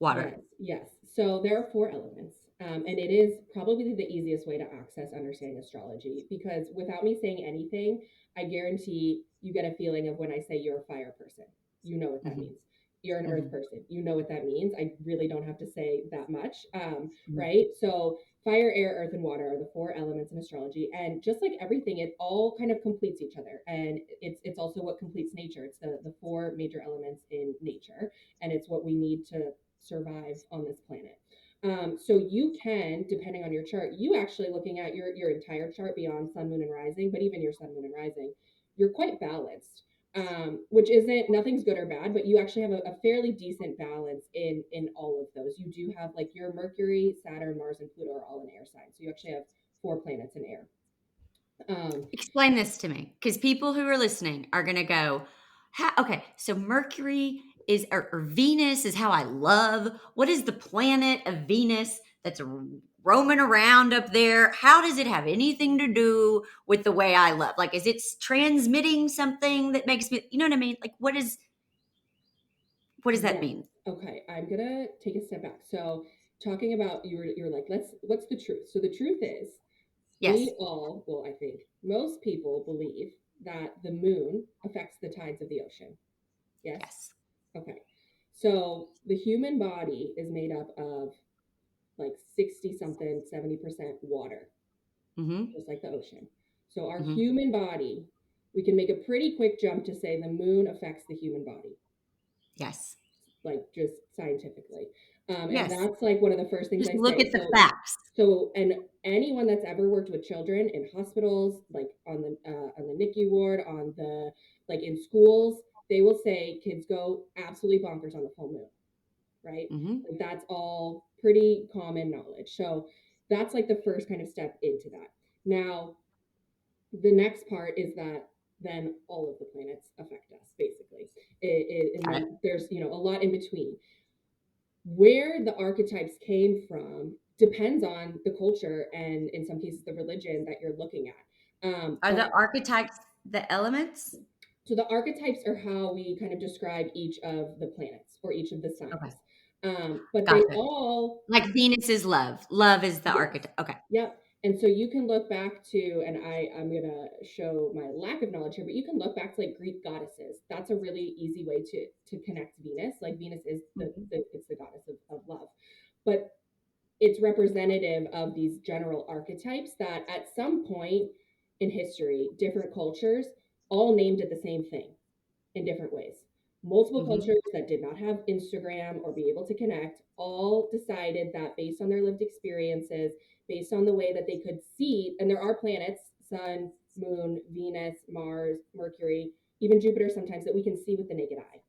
water. yes, yes. So there are four elements, and it is probably the easiest way to access understanding astrology because without me saying anything, I guarantee you get a feeling of when I say you're a fire person. You know what that Hmm. means. You're an earth Hmm. person. You know what that means. I really don't have to say that much, Hmm. right? So fire, air, earth, and water are the four elements in astrology, and just like everything, it all kind of completes each other, and it's also what completes nature. It's the four major elements in nature, and it's what we need to survive on this planet. So you can, depending on your chart, you actually looking at your entire chart beyond sun, moon, and rising, but even your sun, moon, and rising, you're quite balanced. Which isn't nothing's good or bad, but you actually have a fairly decent balance in all of those. You do have like your Mercury, Saturn, Mars, and Pluto are all in air signs, so you actually have four planets in air. Um, Explain this to me, because people who are listening are going to go, okay, so Mercury is, or Venus is how I love. What is the planet of Venus that's roaming around up there? How does it have anything to do with the way I love? Like, is it transmitting something that makes me, you know what I mean? Like, what does that Yes. mean? Okay. I'm gonna take a step back. So talking about you're like, let's what's the truth? So the truth is Yes, we all, well, I think most people believe that the moon affects the tides of the ocean. Yes? yes. Okay. So the human body is made up of like 60 something, 70% water, Mm-hmm. just like the ocean. So our Mm-hmm. human body, we can make a pretty quick jump to say the moon affects the human body, Yes. like just scientifically. And Yes. that's like one of the first things Just I look say. at the facts. And anyone that's ever worked with children in hospitals, like on the NICU ward, on the like in schools, they will say kids go absolutely bonkers on the full moon, right? Mm-hmm. Like that's all pretty common knowledge. So that's like the first kind of step into that. Now, the next part is that then all of the planets affect us, basically. And Got it. then there's a lot in between where the archetypes came from depends on the culture and in some cases the religion that you're looking at. Are the But archetypes the elements? so the archetypes are how we kind of describe each of the planets or each of the Okay. signs. But they Gotcha. all Like Venus is love. Love is the yes. archetype. Okay. Yep. And so you can look back to, and I'm gonna show my lack of knowledge here, but you can look back to like Greek goddesses. That's a really easy way to connect Venus. Like Venus is Mhm. it's the goddess of love. But it's representative of these general archetypes that at some point in history, different cultures all named it the same thing. in different ways. Multiple Hmm. cultures that did not have Instagram or be able to connect all decided that based on their lived experiences, based on the way that they could see, and there are planets, Sun, Moon, Venus, Mars, Mercury, even Jupiter sometimes, that we can see with the naked eye.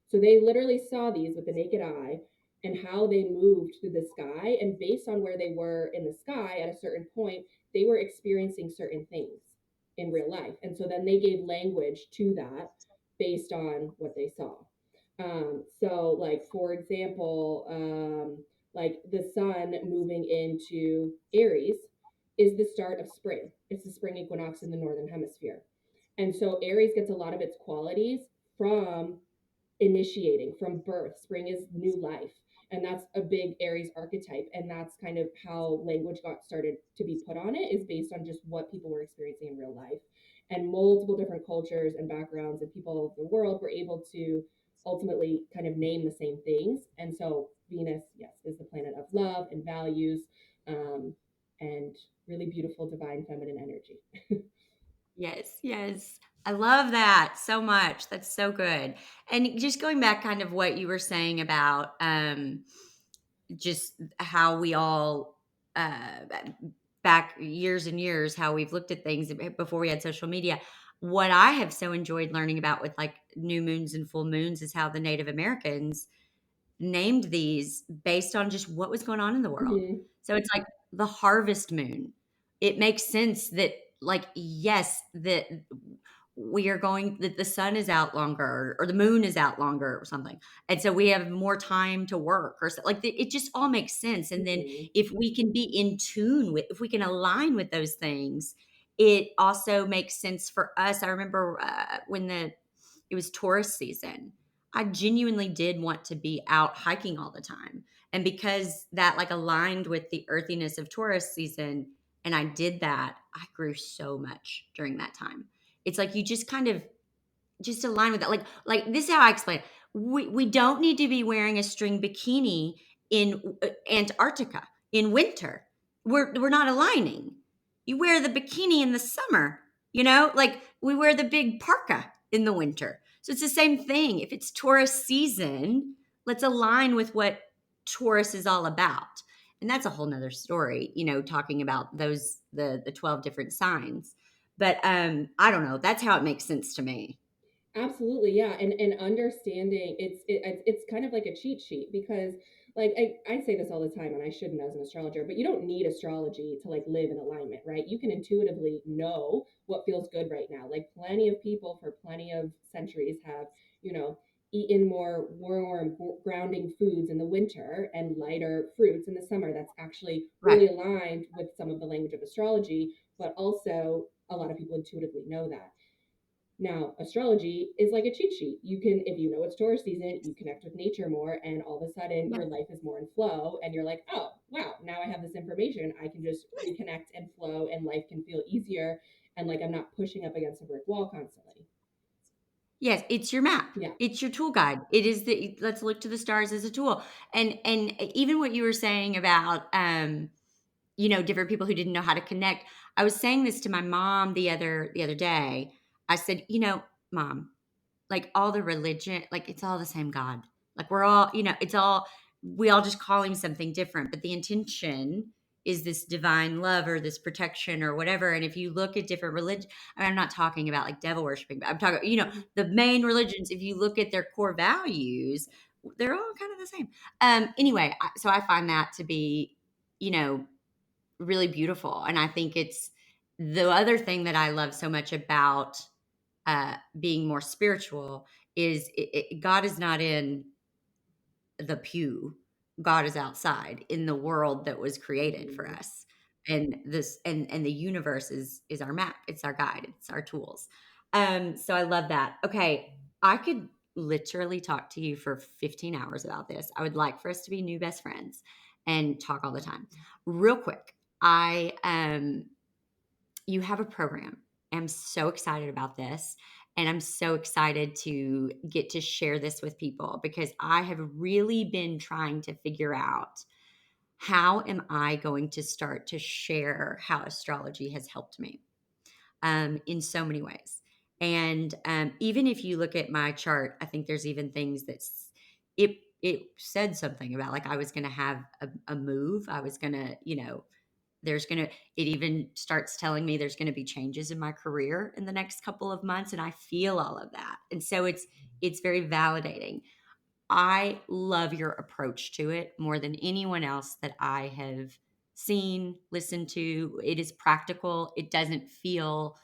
So they literally saw these with the naked eye and how they moved through the sky. And based on where they were in the sky at a certain point, they were experiencing certain things in real life. And so then they gave language to that based on what they saw. So, like, for example, like the sun moving into Aries is the start of spring. It's the spring equinox in the northern hemisphere. And so Aries gets a lot of its qualities from initiating, from birth. Spring is new life. And that's a big Aries archetype. And that's kind of how language got started to be put on it, is based on just what people were experiencing in real life. And multiple different cultures and backgrounds and people all over the world were able to ultimately kind of name the same things. And so Venus, yes, is the planet of love and values, um, and really beautiful divine feminine energy. Yes, yes. I love that so much. That's so good. And just going back kind of what you were saying about just how we all uh back years and years how we've looked at things before we had social media. What I have so enjoyed learning about with like new moons and full moons is how the Native Americans named these based on just what was going on in the world. Mm-hmm. So it's like the harvest moon. It makes sense that like yes, that we are going that the sun is out longer or the moon is out longer or something. And so we have more time to work or so, like it just all makes sense. And then Mm-hmm. if we can be in tune with if we can align with those things, it also makes sense for us. I remember when the it was Taurus season. I genuinely did want to be out hiking all the time. And because that like aligned with the earthiness of Taurus season and I did that, I grew so much during that time. It's like you just kind of just align with that. Like this is how I explain it. We don't need to be wearing a string bikini in Antarctica in winter. We're not aligning. You wear the bikini in the summer, like we wear the big parka in the winter. So it's the same thing. If it's Taurus season, let's align with what Taurus is all about. And that's a whole nother story, talking about the 12 different signs. But I don't know. That's how it makes sense to me. Absolutely, yeah, and understanding it's kind of like a cheat sheet, because like I say this all the time, and I shouldn't as an astrologer, but you don't need astrology to like live in alignment, right? You can intuitively know what feels good right now. Like plenty of people for plenty of centuries have, you know, eaten more warm grounding foods in the winter and lighter fruits in the summer. That's actually Right. really aligned with some of the language of astrology, but also a lot of people intuitively know that. Now, astrology is like a cheat sheet. You can, if you know it's Taurus season, you connect with nature more, and all of a sudden Yeah. your life is more in flow, and you're like, oh, wow, now I have this information. I can just reconnect and flow, and life can feel easier. And like I'm not pushing up against a brick wall constantly. Yes, it's your map. Yeah. It's your tool guide. It is the let's look to the stars as a tool. And even what you were saying about different people who didn't know how to connect. I was saying this to my mom the other day. I said, "Mom, like all the religion, like it's all the same God. Like we're all, it's all we all just call him something different, but the intention is this divine love or this protection or whatever. And if you look at different religions, I mean, I'm not talking about like devil worshiping, but I'm talking, Mhm. the main religions, if you look at their core values, they're all kind of the same. Anyway, so I find that to be, you know, really beautiful. And I think it's the other thing that I love so much about being more spiritual is God is not in the pew. God is outside in the world that was created for Mhm. us. And this and the universe is our map. It's our guide. It's our tools. So I love that. Okay, I could literally talk to you for 15 hours about this. I would like for us to be new best friends and talk all the time. Real quick, I you have a program. I'm so excited about this. And I'm so excited to get to share this with people because I have really been trying to figure out how am I going to start to share how astrology has helped me in so many ways. And even if you look at my chart, I think there's even things it said something about like I was going to have a move. I was going to, there's going to, it even starts telling me there's going to be changes in my career in the next couple of months. And I feel all of that. And so it's very validating. I love your approach to it more than anyone else that I have seen, listened to. It is practical. It doesn't feel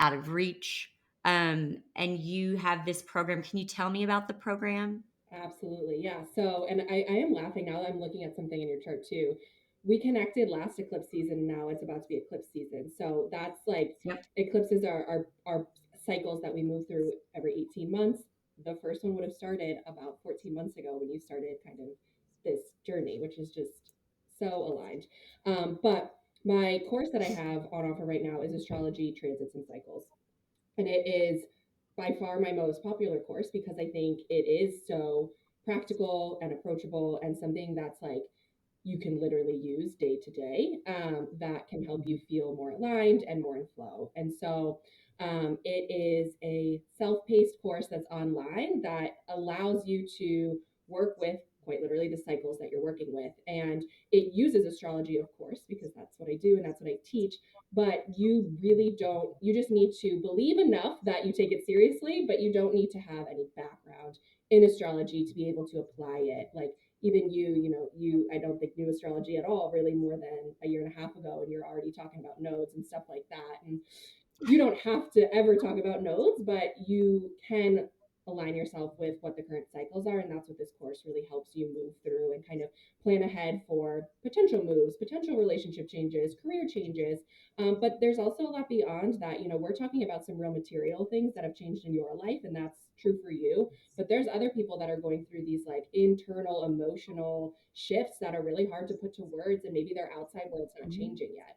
out of reach. And you have this program. Can you tell me about the program? Absolutely. Yeah. So, and I am laughing now that I'm looking at something in your chart too. We connected last eclipse season. Now it's about to be eclipse season. So that's like Yep. eclipses are cycles that we move through every 18 months. The first one would have started about 14 months ago when you started kind of this journey, which is just so aligned. But my course that I have on offer right now is Astrology Transits and Cycles. And it is by far my most popular course because I think it is so practical and approachable and something that's like you can literally use day to day that can help you feel more aligned and more in flow. And so it is a self paced course that's online that allows you to work with quite literally the cycles that you're working with. And it uses astrology, of course, because that's what I do and that's what I teach. But you really don't, you just need to believe enough that you take it seriously, but you don't need to have any background in astrology to be able to apply it. Like, even you, I don't think knew astrology at all really more than a year and a half ago, and you're already talking about nodes and stuff like that. And you don't have to ever talk about nodes, but you can align yourself with what the current cycles are. And that's what this course really helps you move through and kind of plan ahead for potential moves, potential relationship changes, career changes. But there's also a lot beyond that. We're talking about some real material things that have changed in your life, and that's true for you. But there's other people that are going through these like internal emotional shifts that are really hard to put to words, and maybe their outside world's not Mhm. changing yet,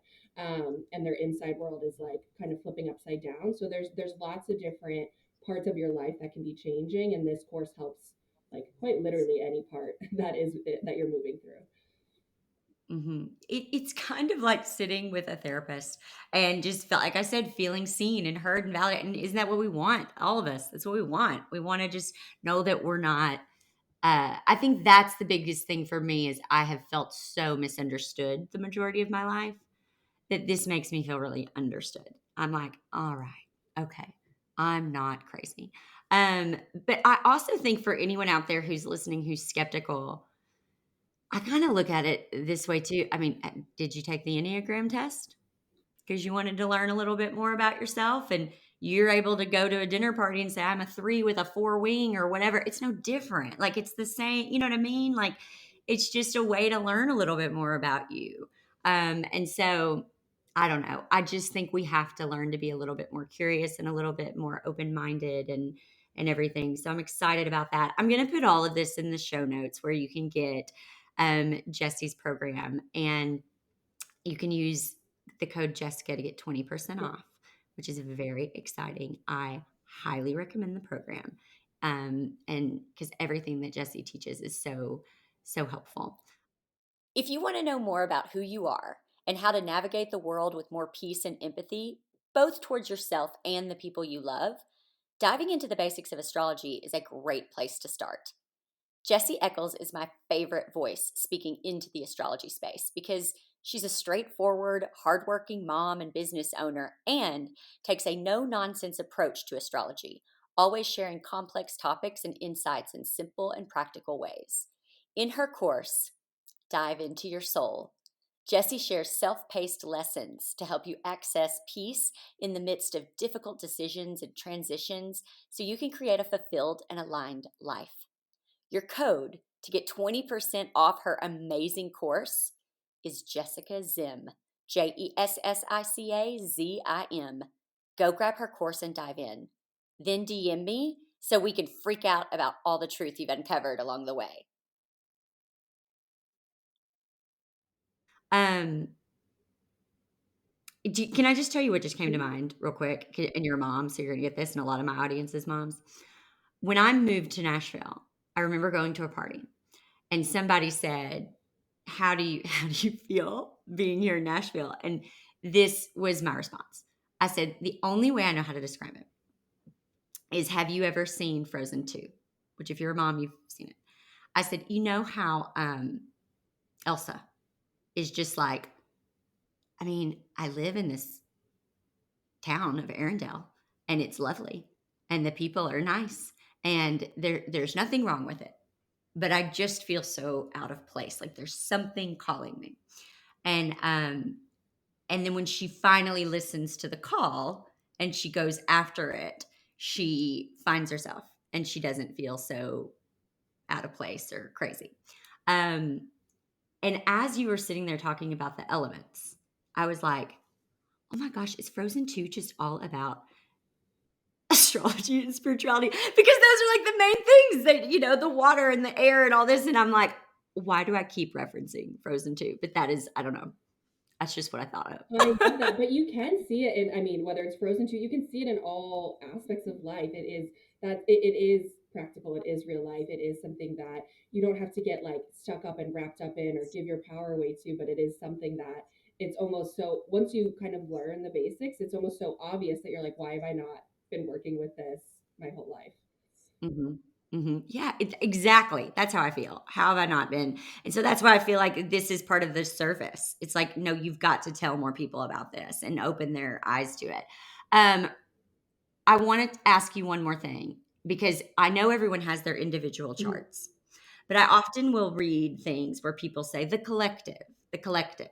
and their inside world is like kind of flipping upside down. So there's lots of different parts of your life that can be changing, and this course helps like quite literally any part that you're moving through. It's kind of like sitting with a therapist and just felt like I said, feeling seen and heard and validated. And isn't that what we want? All of us. That's what we want. We want to just know that we're not. I think that's the biggest thing for me is I have felt so misunderstood the majority of my life that this makes me feel really understood. I'm like, all right, okay, I'm not crazy. But I also think for anyone out there who's listening who's skeptical, I kind of look at it this way too. I mean, did you take the Enneagram test? Because you wanted to learn a little bit more about yourself and you're able to go to a dinner party and say, I'm a 3 with a 4 wing or whatever. It's no different. Like it's the same, you know what I mean? Like it's just a way to learn a little bit more about you. And so I don't know. I just think we have to learn to be a little bit more curious and a little bit more open-minded and everything. So I'm excited about that. I'm going to put all of this in the show notes where you can get Jessie's program, and you can use the code Jessica to get 20% Yeah. off, which is very exciting. I highly recommend the program. And because everything that Jessie teaches is so, so helpful. If you want to know more about who you are and how to navigate the world with more peace and empathy, both towards yourself and the people you love, diving into the basics of astrology is a great place to start. Jessie Eccles is my favorite voice speaking into the astrology space because she's a straightforward, hardworking mom and business owner and takes a no nonsense approach to astrology, always sharing complex topics and insights in simple and practical ways. In her course, Dive into Your Soul, Jessie shares self paced lessons to help you access peace in the midst of difficult decisions and transitions so you can create a fulfilled and aligned life. Your code to get 20% off her amazing course is Jessica Zim, JESSICAZIM. Go grab her course and dive in. Then DM me so we can freak out about all the truth you've uncovered along the way. Um, can I just tell you what just came to Mhm. mind real quick? And your mom, so you're going to get this, and a lot of my audience's moms. When I moved to Nashville, I remember going to a party and somebody said, how do you feel being here in Nashville? And this was my response. I said, the only way I know how to describe it. is, have you ever seen Frozen 2? Which, if you're a mom, you've seen it. I said, you know how Elsa is just like, I mean, I live in this town of Arendelle and it's lovely and the people are nice and there's nothing wrong with it. But I just feel so out of place. Like there's something calling me. And then when she finally listens to the call and she goes after it, she finds herself and she doesn't feel so out of place or crazy. Um, and as you were sitting there talking about the elements, I was like, oh my gosh, is Frozen 2 just all about astrology and spirituality? Because those are like the main things that, the water and the air and all this. And I'm like, why do I keep referencing Frozen 2? But that is, I don't know. That's just what I thought I of. love that, but you can see it in, I mean, whether it's Frozen 2, you can see it in all aspects of life. It is that it is practical, it is real life, it is something that you don't have to get like stuck up and wrapped up in or give your power away to, but it is something that it's almost so once you kind of learn the basics, it's almost so obvious that you're like, why have I not been working with this my whole life? Mhm. Mhm. Yeah, exactly. That's how I feel. How have I not been? And so that's why I feel like this is part of the service. It's like, no, you've got to tell more people about this and open their eyes to it. Um, I want to ask you one more thing because I know everyone has their individual Mhm. charts, but I often will read things where people say the collective, the collective.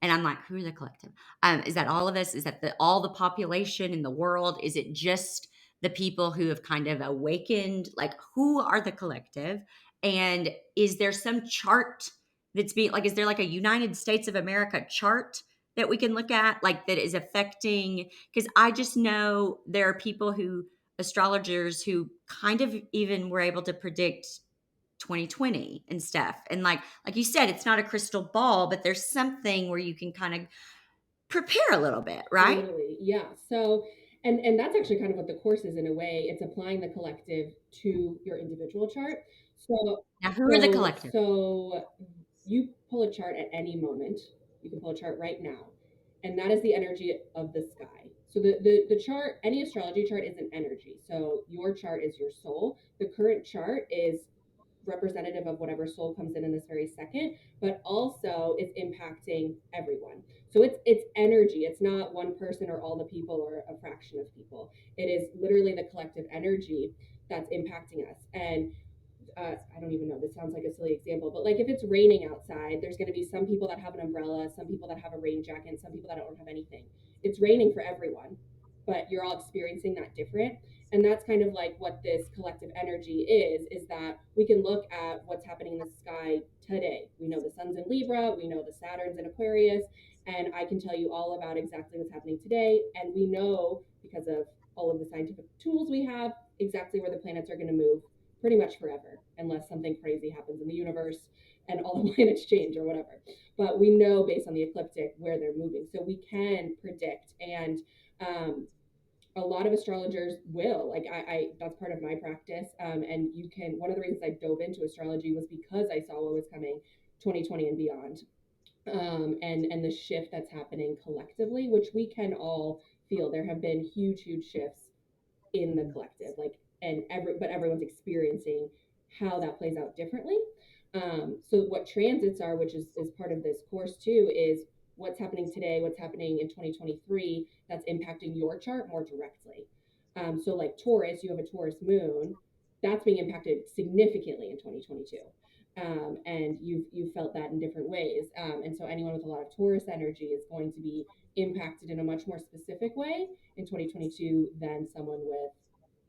And I'm like, who are the collective? Is that all of us? Is that all the population in the world? Is it just the people who have kind of awakened? Like, who are the collective? And is there some chart that's being like, is there like a United States of America chart that we can look at, like that is affecting? Because I just know there are people astrologers who kind of even were able to predict 2020 and stuff. And like you said, it's not a crystal ball, but there's something where you can kind of prepare a little bit, right? Totally. Yeah. So, and that's actually kind of what the course is in a way. It's applying the collective to your individual chart. So, Now, who are the so, collective? so you pull a chart at any moment. You can pull a chart right now, and that is the energy of the sky. So the chart, any astrology chart is an energy. So your chart is your soul. The current chart is representative of whatever soul comes in this very second, but also is impacting everyone. So it's energy. It's not one person or all the people or a fraction of people. It is literally the collective energy that's impacting us. And I don't even know, this sounds like a silly example, but like if it's raining outside, there's going to be some people that have an umbrella, some people that have a rain jacket, and some people that don't have anything. It's raining for everyone, but you're all experiencing that different. And that's kind of like what this collective energy is that we can look at what's happening in the sky today. We know the sun's in Libra, we know the Saturn's in Aquarius, and I can tell you all about exactly what's happening today. And we know because of all of the scientific tools we have exactly where the planets are going to move pretty much forever, unless something crazy happens in the universe and all the planets change or whatever. But we know based on the ecliptic where they're moving. So we can predict. And a lot of astrologers will. Like, I that's part of my practice. And you can, one of the reasons I dove into astrology was because I saw what was coming 2020 and beyond. And the shift that's happening collectively, which we can all feel. There have been huge shifts in the collective, like, and but everyone's experiencing how that plays out differently. So what transits are, which is part of this course too, is what's happening today, what's happening in 2023 that's impacting your chart more directly. So like Taurus, you have a Taurus moon, that's being impacted significantly in 2022. And you've felt that in different ways. And so anyone with a lot of Taurus energy is going to be impacted in a much more specific way in 2022 than someone with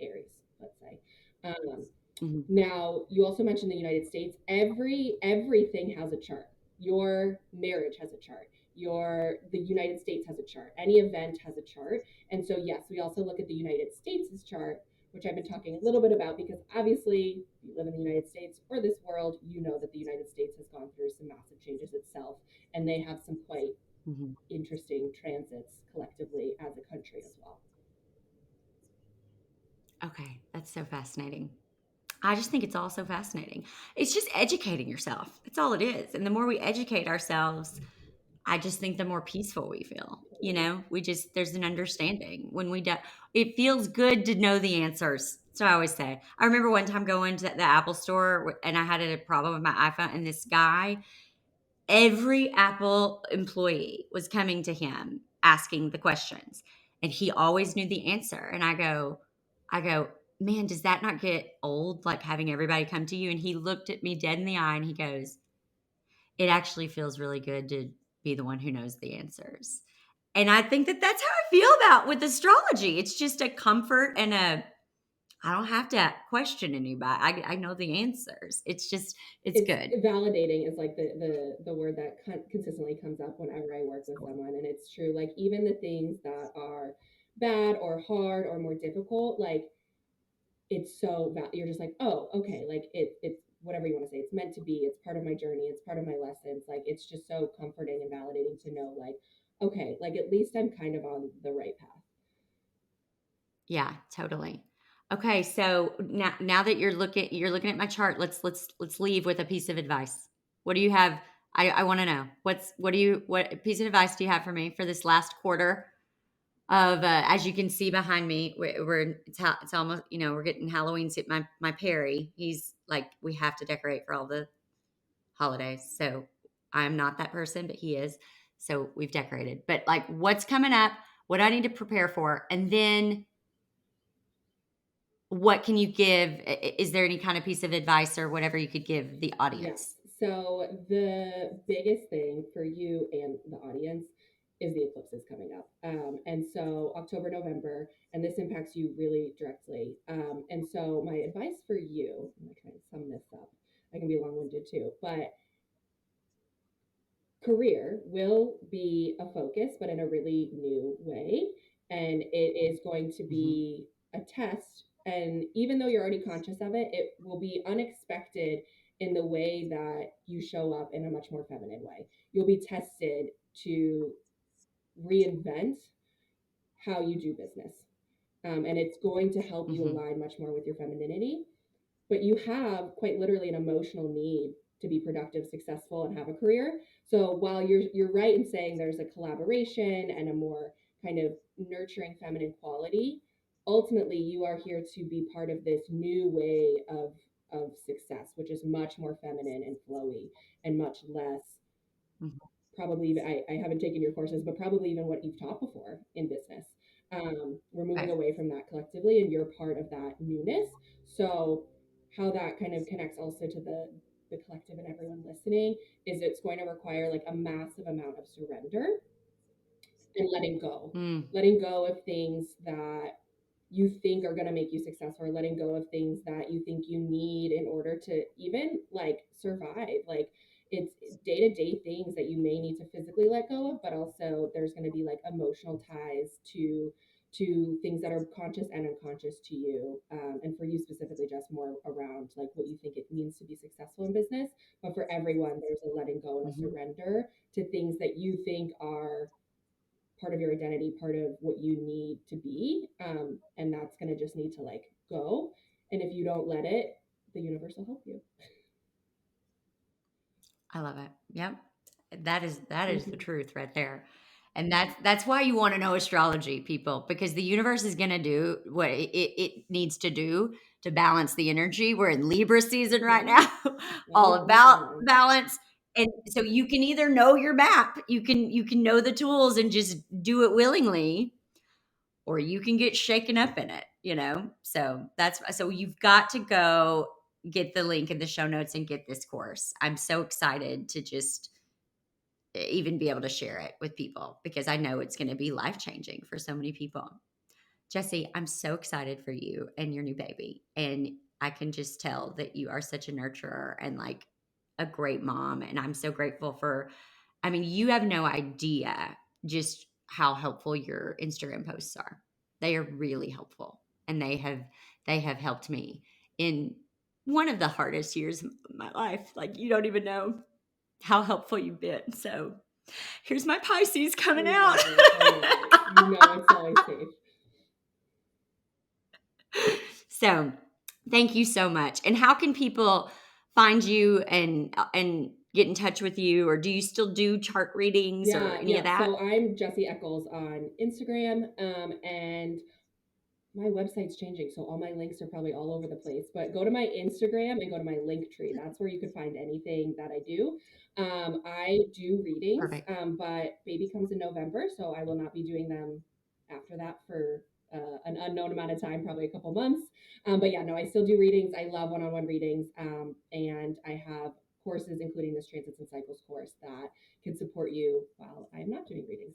Aries, let's say. Um, Mhm. Now, you also mentioned the United States. Everything has a chart. Your marriage has a chart. The United States has a chart. Any event has a chart. And so, yes, we also look at the United States' chart, which I've been talking a little bit about because obviously, if you live in the United States or this world, you know that the United States has gone through some massive changes itself, and they have some quite Mhm. interesting transits collectively as a country as well. Okay, that's so fascinating. I just think it's all so fascinating. It's just educating yourself. That's all it is. And the more we educate ourselves, I just think the more peaceful we feel, there's an understanding when we do. It feels good to know the answers. So I always say, I remember one time going to the Apple store and I had a problem with my iPhone, and this guy, every Apple employee was coming to him asking the questions, and he always knew the answer. And I go, man, does that not get old? Like having everybody come to you? And he looked at me dead in the eye and he goes, it actually feels really good to be the one who knows the answers. And I think that that's how I feel about with astrology. It's just a comfort and I don't have to question anybody. I know the answers. It's It's good. validating is like the word that consistently comes up whenever I work with someone, and it's true. Like even the things that are bad or hard or more difficult, like it's so you're just like, oh, okay, like it's whatever you want to say. It's meant to be. It's part of my journey. It's part of my lessons. Like it's just so comforting and validating to know, like, okay, like at least I'm kind of on the right path. Yeah, totally. Okay, so now that you're looking at my chart, let's leave with a piece of advice. What do you have? I want to know. What piece of advice do you have for me for this last quarter of as you can see behind me, it's almost, we're getting Halloween's hit my Perry. He's like, we have to decorate for all the holidays. So I'm not that person, but he is. So we've decorated. But like what's coming up, what I need to prepare for, and then what can you give? Is there any kind of piece of advice or whatever you could give the Yes. audience? So the biggest thing for you and the audience is the eclipses coming up. And so October, November, and this impacts you really directly. And so my advice for you, I'm going to try and sum this up. I can be long winded too, but career will be a focus, but in a really new way. And it is going to Hmm. be a test. And even though you're already conscious of it, it will be unexpected in the way that you show up in a much more feminine way. You'll be tested to reinvent how you do business. And it's going to help you Hmm. align much more with your femininity, but you have quite literally an emotional need to be productive, successful, and have a career. So while you're right in saying there's a collaboration and a more kind of nurturing feminine quality, ultimately you are here to be part of this new way of success, which is much more feminine and flowy and much less Hmm. probably even, I haven't taken your courses, but probably even what you've taught before in business. We're moving Okay. away from that collectively, and you're part of that newness. So, how that kind of connects also to the collective and everyone listening is it's going to require like a massive amount of surrender and Mm. letting go of things that you think are going to make you successful, or letting go of things that you think you need in order to even like survive. Like it's day-to-day things that you may need to physically let go of, but also there's going to be like emotional ties to things that are conscious and unconscious to you, and for you specifically just more around like what you think it means to be successful in business. But for everyone there's a letting go and a Hmm. surrender to things that you think are part of your identity, part of what you need to be. And that's going to just need to like go. And if you don't let it, the universe will help you. I love it. Yep. That is the Mm-hmm. truth right there. And that's why you want to know astrology, people, because the universe is going to do what it needs to do to balance the energy. We're in Libra season right Yeah. now, all Oh, for about sure. balance. And so you can either know your map, you can know the tools and just do it willingly, or you can get shaken up in it. So you've got to go get the link in the show notes and get this course. I'm so excited to just even be able to share it with people because I know it's going to be life changing for so many people. Jessie, I'm so excited for you and your new baby. And I can just tell that you are such a nurturer and like a great mom. And I'm so grateful I mean, you have no idea just how helpful your Instagram posts are. They are really helpful. And they have helped me in one of the hardest years of my life. Like you don't even know how helpful you've been. So here's my Pisces coming I out. love it. I love it. You know, it's always safe. So thank you so much. And how can people find you and get in touch with you, or do you still do chart readings or Yeah, any of yeah. that? So I'm Jessie Eccles on Instagram, and my website's changing, so all my links are probably all over the place. But go to my Instagram and go to my link tree. That's where you can find anything that I do. I do readings, Perfect. but baby comes in November, so I will not be doing them after that for an unknown amount of time, probably a couple months. But yeah, no, I still do readings. I love one-on-one readings, and I have courses, including this Transits and Cycles course, that can support you while I'm not doing readings.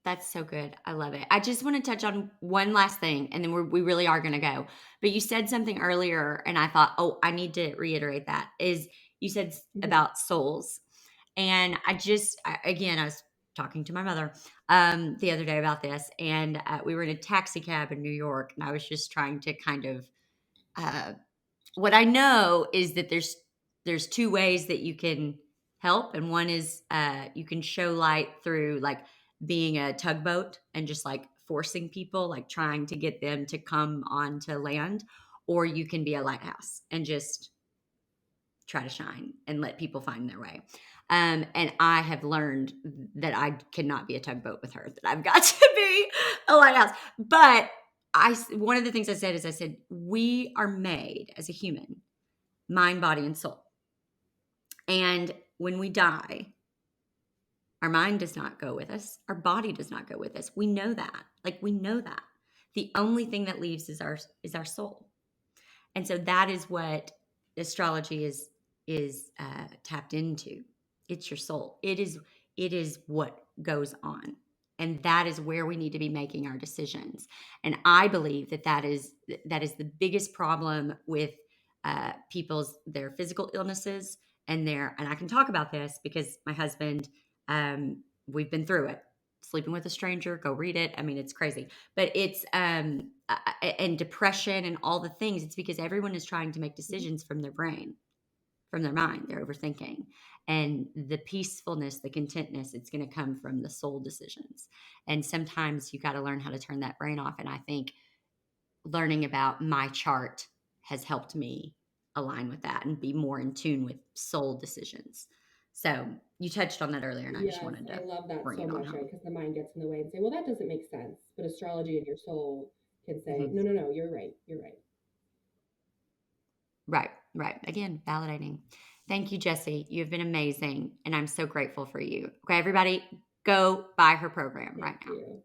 That's so good. I love it. I just want to touch on one last thing, and then we really are going to go. But you said something earlier, and I thought, oh, I need to reiterate that. Is you said Mhm. about souls, and again, I was talking to my mother the other day about this, and we were in a taxi cab in New York, and I was just trying to kind of uh, what I know is that there's two ways that you can help, and one is you can show light through like being a tugboat and just like forcing people, like trying to get them to come onto land, or you can be a lighthouse and just try to shine and let people find their way. And I have learned that I cannot be a tugboat with her; that I've got to be a lighthouse. But one of the things I said is I said we are made as a human mind, body, and soul. And when we die, our mind does not go with us. Our body does not go with us. We know that. Like we know that. The only thing that leaves is our soul. And so that is what astrology is tapped into. It's your soul. It is what goes on, and that is where we need to be making our decisions. And I believe that is the biggest problem with people's their physical illnesses and I can talk about this because my husband, we've been through it. Sleeping with a stranger, go read it. I mean, it's crazy, but it's and depression and all the things. It's because everyone is trying to make Mhm. decisions from their brain, from their mind. They're overthinking, and the peacefulness, the contentness, it's going to come from the soul decisions. And sometimes you got to learn how to turn that brain off. And I think learning about my chart has helped me align with that and be more in tune with soul decisions. So you touched on that earlier, and I just Yes, wanted I to love that bring so it on much, right? home. Because the mind gets in the way and say, well, that doesn't make sense. But astrology and your soul can say, Mhm. no, no, no, you're right. You're right. Right, right. Again, validating. Thank you, Jessie. You've been amazing, and I'm so grateful for you. Okay, everybody, go buy her program Thank right now. you.